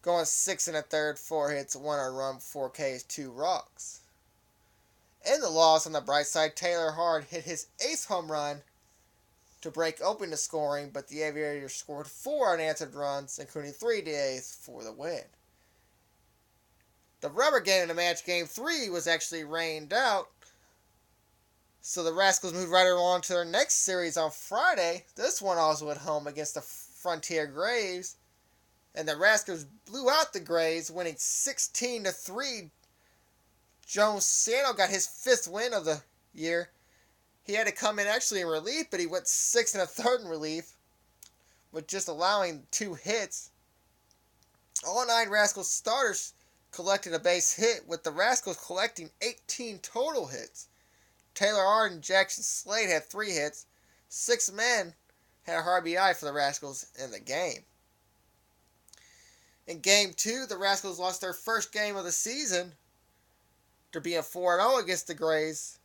going 6 1/3, 4 hits, 1 earned run, 4 Ks, 2 walks. In the loss, on the bright side, Taylor Hard hit his 8th home run to break open the scoring, but the Aviators scored 4 unanswered runs, including 3 DAs for the win. The rubber game in the match, Game 3, was actually rained out, so the Rascals moved right along to their next series on Friday. This one also at home against the Frontier Graves, and the Rascals blew out the Graves, winning 16-3. Jones Sano got his 5th win of the year. He had to come in actually in relief, but he went 6 1/3 in relief, with just allowing 2 hits. All 9 Rascals starters collected a base hit, with the Rascals collecting 18 total hits. Taylor Ard and Jackson Slade had 3 hits. 6 men had a RBI for the Rascals in the game. In Game 2, the Rascals lost their first game of the season to being 4-0 against the Grays.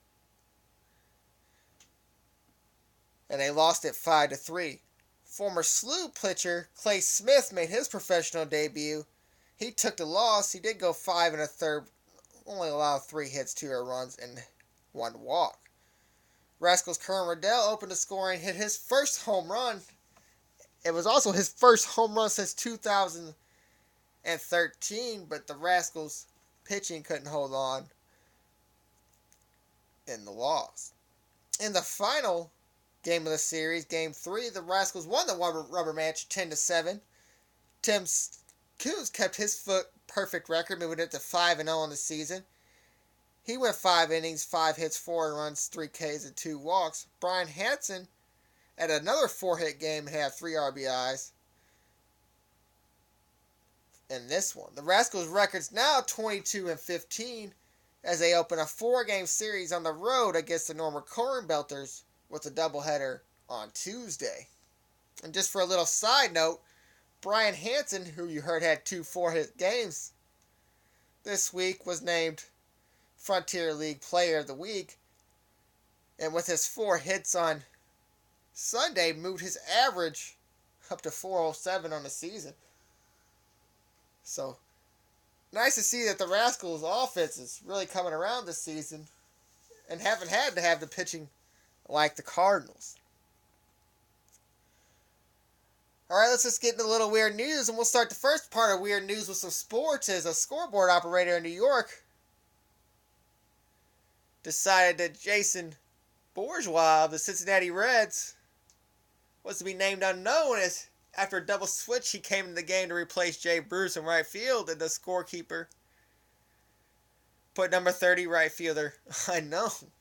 and they lost it 5-3. Former SLU pitcher Clay Smith made his professional debut. He took the loss. He did go 5 1/3, only allowed 3 hits, 2 earned runs, and 1 walk. Rascals' Curran Riddell opened the scoring, hit his first home run. It was also his first home run since 2013, but the Rascals pitching couldn't hold on in the loss. In the final game of the series, Game 3, the Rascals won the rubber match 10-7. Tim Coons kept his perfect record, moving it to 5-0 on the season. He went 5 innings, 5 hits, 4 runs, 3 Ks, and 2 walks. Brian Hansen had another 4-hit game and had 3 RBIs in this one. The Rascals' record's now 22-15 as they open a 4-game series on the road against the Normal Corn Belters with a doubleheader on Tuesday. And just for a little side note, Brian Hansen, who you heard had 2 4-hit games this week, was named Frontier League Player of the Week, and with his 4 hits on Sunday, moved his average up to 407 on the season. So, nice to see that the Rascals' offense is really coming around this season and haven't had to have the pitching like the Cardinals. Alright, let's just get into a little weird news, and we'll start the first part of weird news with some sports. As a scoreboard operator in New York decided that Jason Bourgeois of the Cincinnati Reds was to be named unknown, as after a double switch he came into the game to replace Jay Bruce in right field, and the scorekeeper put number 30 right fielder unknown.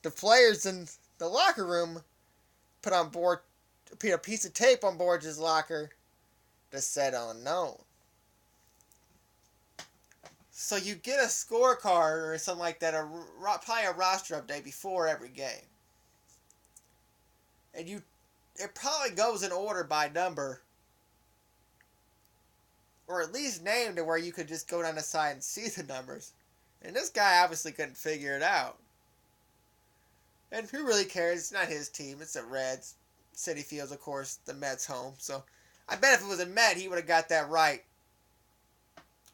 The players in the locker room put a piece of tape on Borges' locker that said unknown. So you get a scorecard or something like that, probably a roster update before every game. And it probably goes in order by number, or at least named to where you could just go down the side and see the numbers. And this guy obviously couldn't figure it out. And who really cares? It's not his team. It's the Reds. City Fields, of course, the Mets' home. So I bet if it was a Met, he would have got that right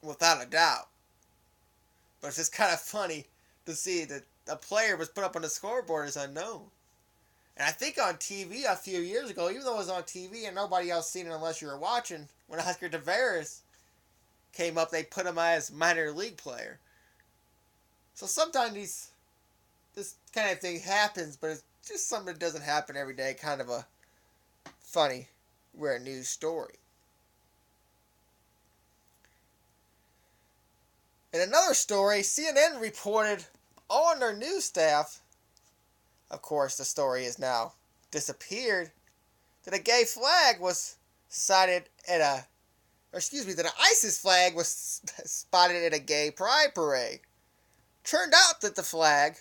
without a doubt. But it's just kind of funny to see that a player was put up on the scoreboard as unknown. And I think on TV a few years ago, even though it was on TV and nobody else seen it unless you were watching, when Oscar Taveras came up, they put him as minor league player. So sometimes this kind of thing happens, but it's just something that doesn't happen every day. Kind of a funny, weird news story. In another story, CNN reported on their news staff, of course the story is now disappeared, that a gay flag was sighted at that an ISIS flag was spotted at a gay pride parade. Turned out that the flag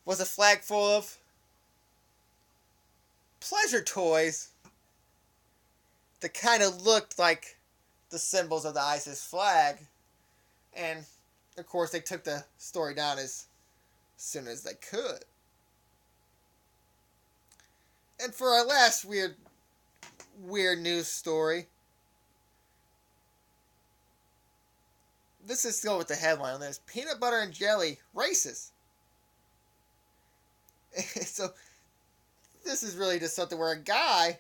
was a flag full of pleasure toys that kind of looked like the symbols of the ISIS flag. And, of course, they took the story down as soon as they could. And for our last weird news story, this is go with the headline on this: peanut butter and jelly racist. So this is really just something where a guy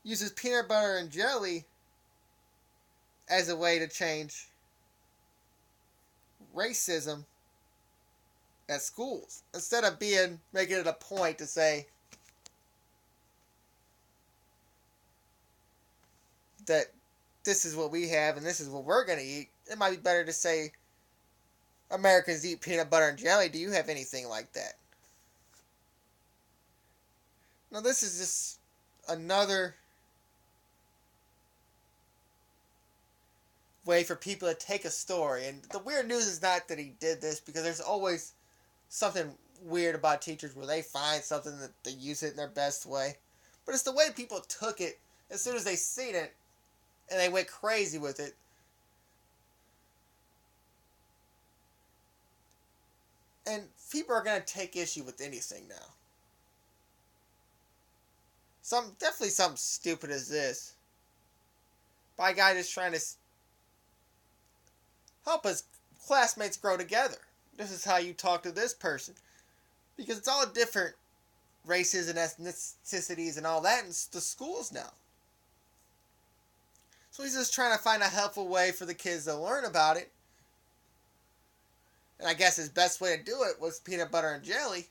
uses peanut butter and jelly as a way to change racism at schools, instead of making it a point to say that this is what we have and this is what we're going to eat. It might be better to say Americans eat peanut butter and jelly. Do you have anything like that? Now, this is just another way for people to take a story. And the weird news is not that he did this, because there's always something weird about teachers where they find something that they use it in their best way. But it's the way people took it as soon as they seen it, and they went crazy with it. And people are going to take issue with anything now. Definitely something stupid as this. By a guy just trying to help his classmates grow together. This is how you talk to this person. Because it's all different races and ethnicities and all that in the schools now. So he's just trying to find a helpful way for the kids to learn about it. And I guess his best way to do it was peanut butter and jelly.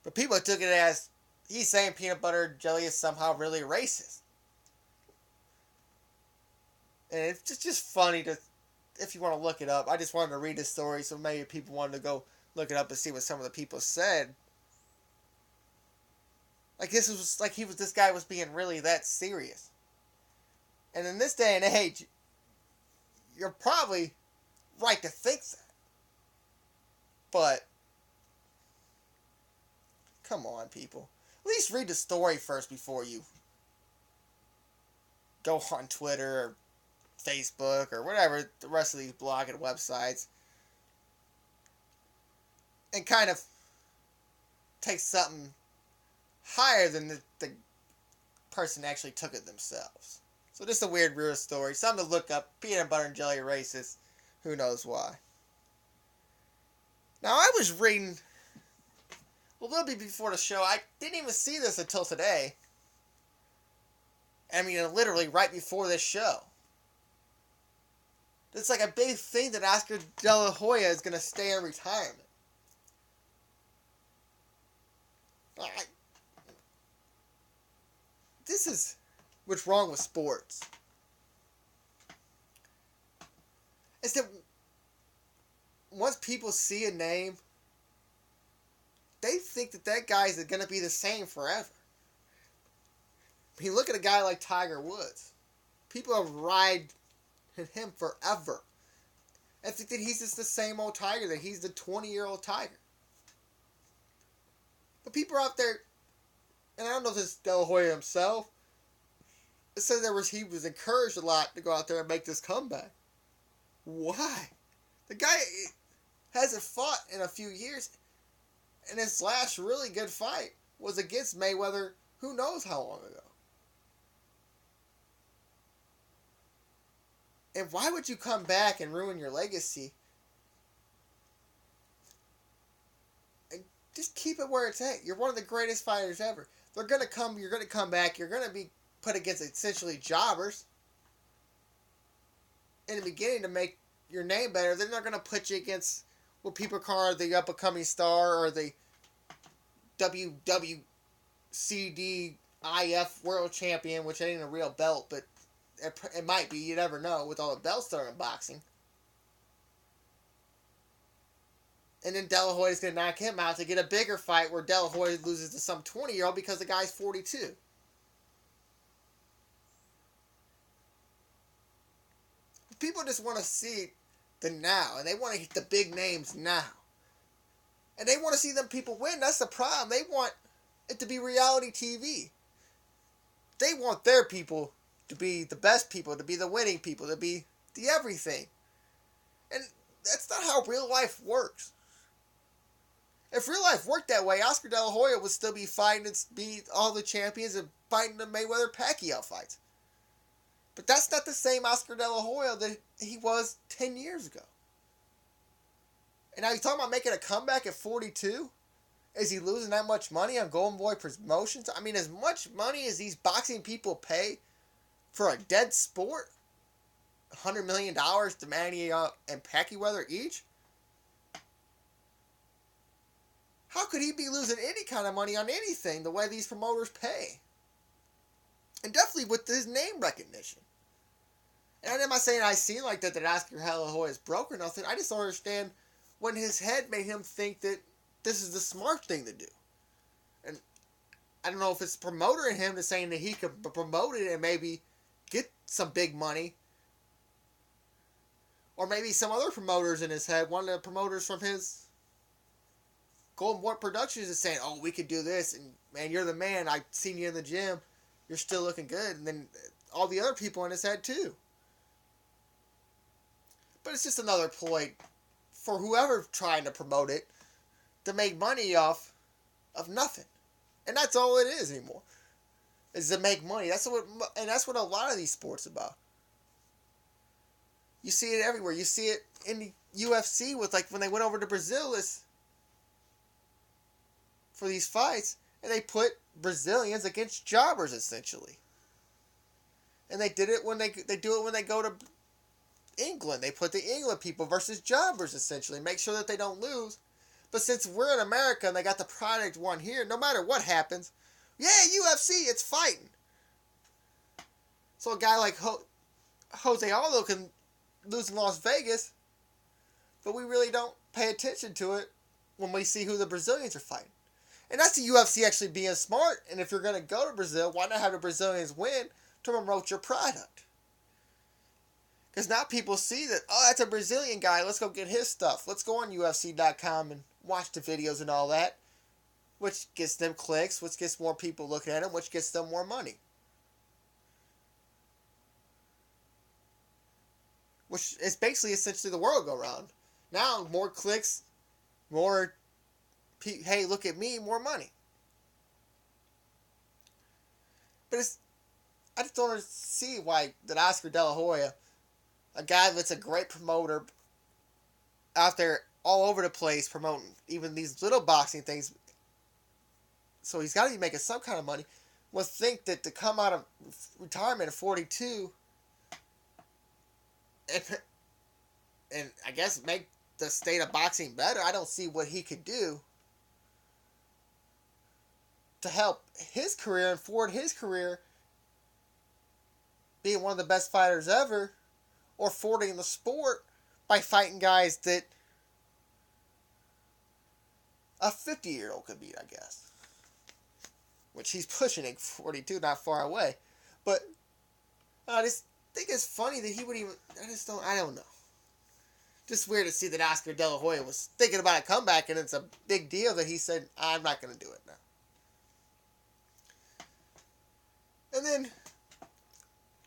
But people took it as he's saying peanut butter and jelly is somehow really racist. And it's just funny to, if you want to look it up. I just wanted to read this story so maybe people wanted to go look it up and see what some of the people said. Like this guy was being really that serious. And in this day and age, you're probably right to think that. But come on, people. At least read the story first before you go on Twitter or Facebook or whatever the rest of these blogging websites and kind of take something higher than the person actually took it themselves. So just a weird real story. Something to look up. Peanut butter and jelly racist. Who knows why. Now I was reading a little bit before the show. I didn't even see this until today. I mean, literally right before this show. It's like a big thing that Oscar De La Hoya is going to stay in retirement. This is what's wrong with sports. Is that once people see a name, they think that guy is going to be the same forever. I mean, look at a guy like Tiger Woods. People have ridden him forever. I think that he's just the same old Tiger, that he's the 20-year-old Tiger. But people are out there, and I don't know if this is De La Hoya himself, it said he was encouraged a lot to go out there and make this comeback. Why? The guy hasn't fought in a few years, and his last really good fight was against Mayweather who knows how long ago. And why would you come back and ruin your legacy? And just keep it where it's at. You're one of the greatest fighters ever. You're going to come back, you're going to be put against essentially jobbers in the beginning to make your name better. Then they're going to put you against what people call the up-and-coming star or the WWCDIF world champion, which ain't a real belt, but it might be. You never know with all the belts that are in boxing. And then De La Hoya's going to knock him out to get a bigger fight where De La Hoya loses to some 20-year-old because the guy's 42. People just want to see the now, and they want to hit the big names now. And they want to see them people win. That's the problem. They want it to be reality TV. They want their people to be the best people, to be the winning people, to be the everything. And that's not how real life works. If real life worked that way, Oscar De La Hoya would still be fighting and be all the champions and fighting the Mayweather-Pacquiao fights. But that's not the same Oscar De La Hoya that he was 10 years ago. And now you're talking about making a comeback at 42? Is he losing that much money on Golden Boy Promotions? I mean, as much money as these boxing people pay for a dead sport? $100 million to Manny and Pacquiao each? How could he be losing any kind of money on anything the way these promoters pay? And definitely with his name recognition. And I'm not saying I seem like that Oscar De La Hoya is broke or nothing. I just don't understand when his head made him think that this is the smart thing to do. And I don't know if it's the promoter in him that's saying that he could promote it and maybe get some big money. Or maybe some other promoters in his head, one of the promoters from his Golden Boy Productions is saying, oh, we could do this, and man, you're the man, I've seen you in the gym, you're still looking good, and then all the other people in his head too. But it's just another ploy for whoever trying to promote it to make money off of nothing. And that's all it is anymore. Is to make money. That's what a lot of these sports are about. You see it everywhere. You see it in the UFC with, like, when they went over to Brazil for these fights, and they put Brazilians against jobbers essentially. And they did it when they do it when they go to England. They put the England people versus jobbers essentially, make sure that they don't lose. But since we're in America and they got the product one here, no matter what happens, yeah, UFC, it's fighting. So a guy like Jose Aldo can lose in Las Vegas, but we really don't pay attention to it when we see who the Brazilians are fighting. And that's the UFC actually being smart. And if you're going to go to Brazil, why not have the Brazilians win to promote your product? Because now people see that, oh, that's a Brazilian guy. Let's go get his stuff. Let's go on UFC.com and watch the videos and all that. Which gets them clicks, which gets more people looking at them, which gets them more money. Which is basically essentially the world go round. Now, more clicks, more, hey, look at me, more money. But I just don't see why that Oscar De La Hoya, a guy that's a great promoter, out there all over the place promoting even these little boxing things, so he's got to be making some kind of money, would think that to come out of retirement at 42 and I guess make the state of boxing better, I don't see what he could do to help his career and forward his career being one of the best fighters ever, or forwarding the sport by fighting guys that a 50-year-old could beat, I guess. Which he's pushing at 42, not far away. But I just think it's funny that he would even, I don't know. Just weird to see that Oscar De La Hoya was thinking about a comeback, and it's a big deal that he said, I'm not going to do it now. And then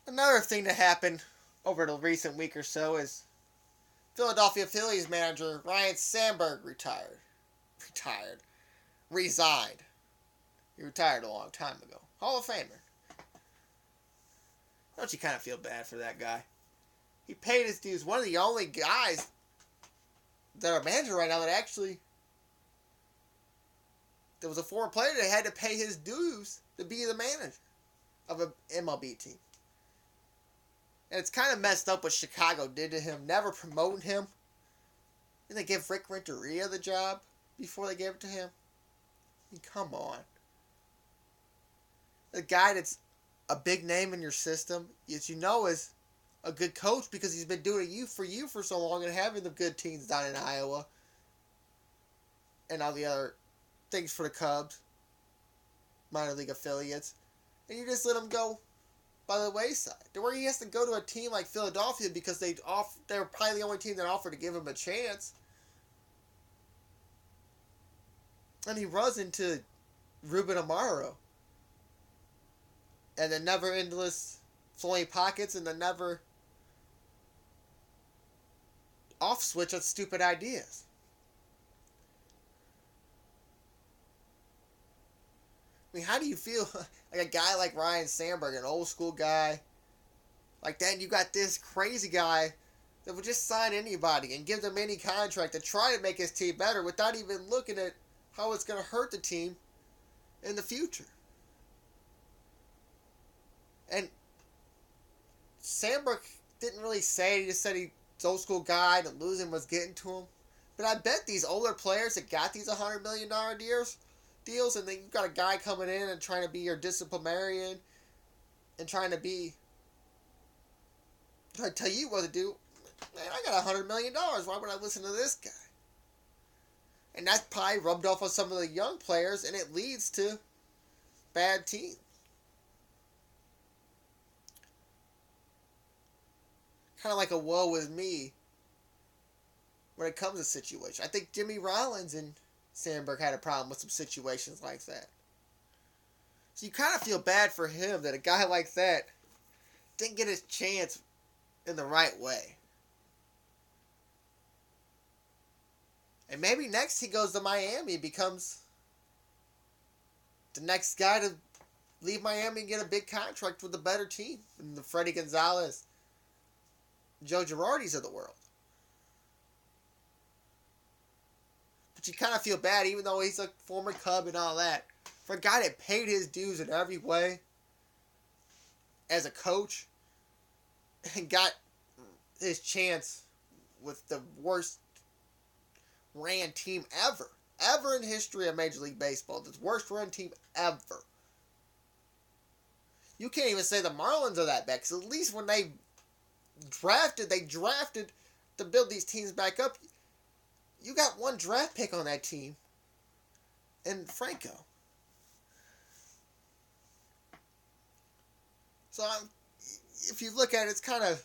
another thing that happened over the recent week or so is Philadelphia Phillies manager Ryne Sandberg resigned. He retired a long time ago. Hall of Famer. Don't you kind of feel bad for that guy? He paid his dues. One of the only guys that are manager right now that actually, there was a former player that had to pay his dues to be the manager of an MLB team. And it's kind of messed up what Chicago did to him, never promoting him. Didn't they give Rick Renteria the job before they gave it to him? I mean, come on. The guy that's a big name in your system, as you know, is a good coach because he's been doing it for so long and having the good teams down in Iowa and all the other things for the Cubs, minor league affiliates, and you just let him go by the wayside. To where he has to go to a team like Philadelphia because they're probably the only team that offered to give him a chance, and he runs into Ruben Amaro and the never endless flowing pockets and the never off switch on stupid ideas. I mean, how do you feel like a guy like Ryne Sandberg, an old school guy like that, and you got this crazy guy that would just sign anybody and give them any contract to try to make his team better without even looking at how it's going to hurt the team in the future? And Sandberg didn't really say it. He just said he's an old school guy, that losing was getting to him. But I bet these older players that got these $100 million deals, and then you've got a guy coming in and trying to be your disciplinarian and trying to tell you what to do. Man, I got $100 million. Why would I listen to this guy? And that's probably rubbed off on some of the young players, and it leads to bad teams. Kind of like a woe is me when it comes to situations. I think Jimmy Rollins and Sandberg had a problem with some situations like that. So you kind of feel bad for him that a guy like that didn't get his chance in the right way. And maybe next he goes to Miami, becomes the next guy to leave Miami and get a big contract with a better team than the Freddie Gonzalez, Joe Girardis of the world. But you kind of feel bad, even though he's a former Cub and all that, for a guy that paid his dues in every way as a coach and got his chance with the worst ran team ever in history of Major League Baseball. The worst run team ever. You can't even say the Marlins are that bad, because at least when they drafted to build these teams back up. You got one draft pick on that team, and Franco. So if you look at it, it's kind of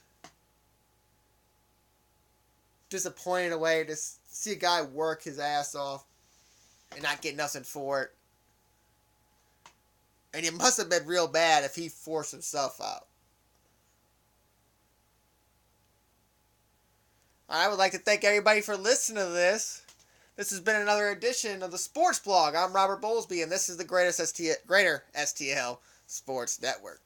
disappointing in a way to see a guy work his ass off and not get nothing for it. And it must have been real bad if he forced himself out. I would like to thank everybody for listening to this. This has been another edition of the Sports Blog. I'm Robert Bowlesby, and this is the greater STL Sports Network.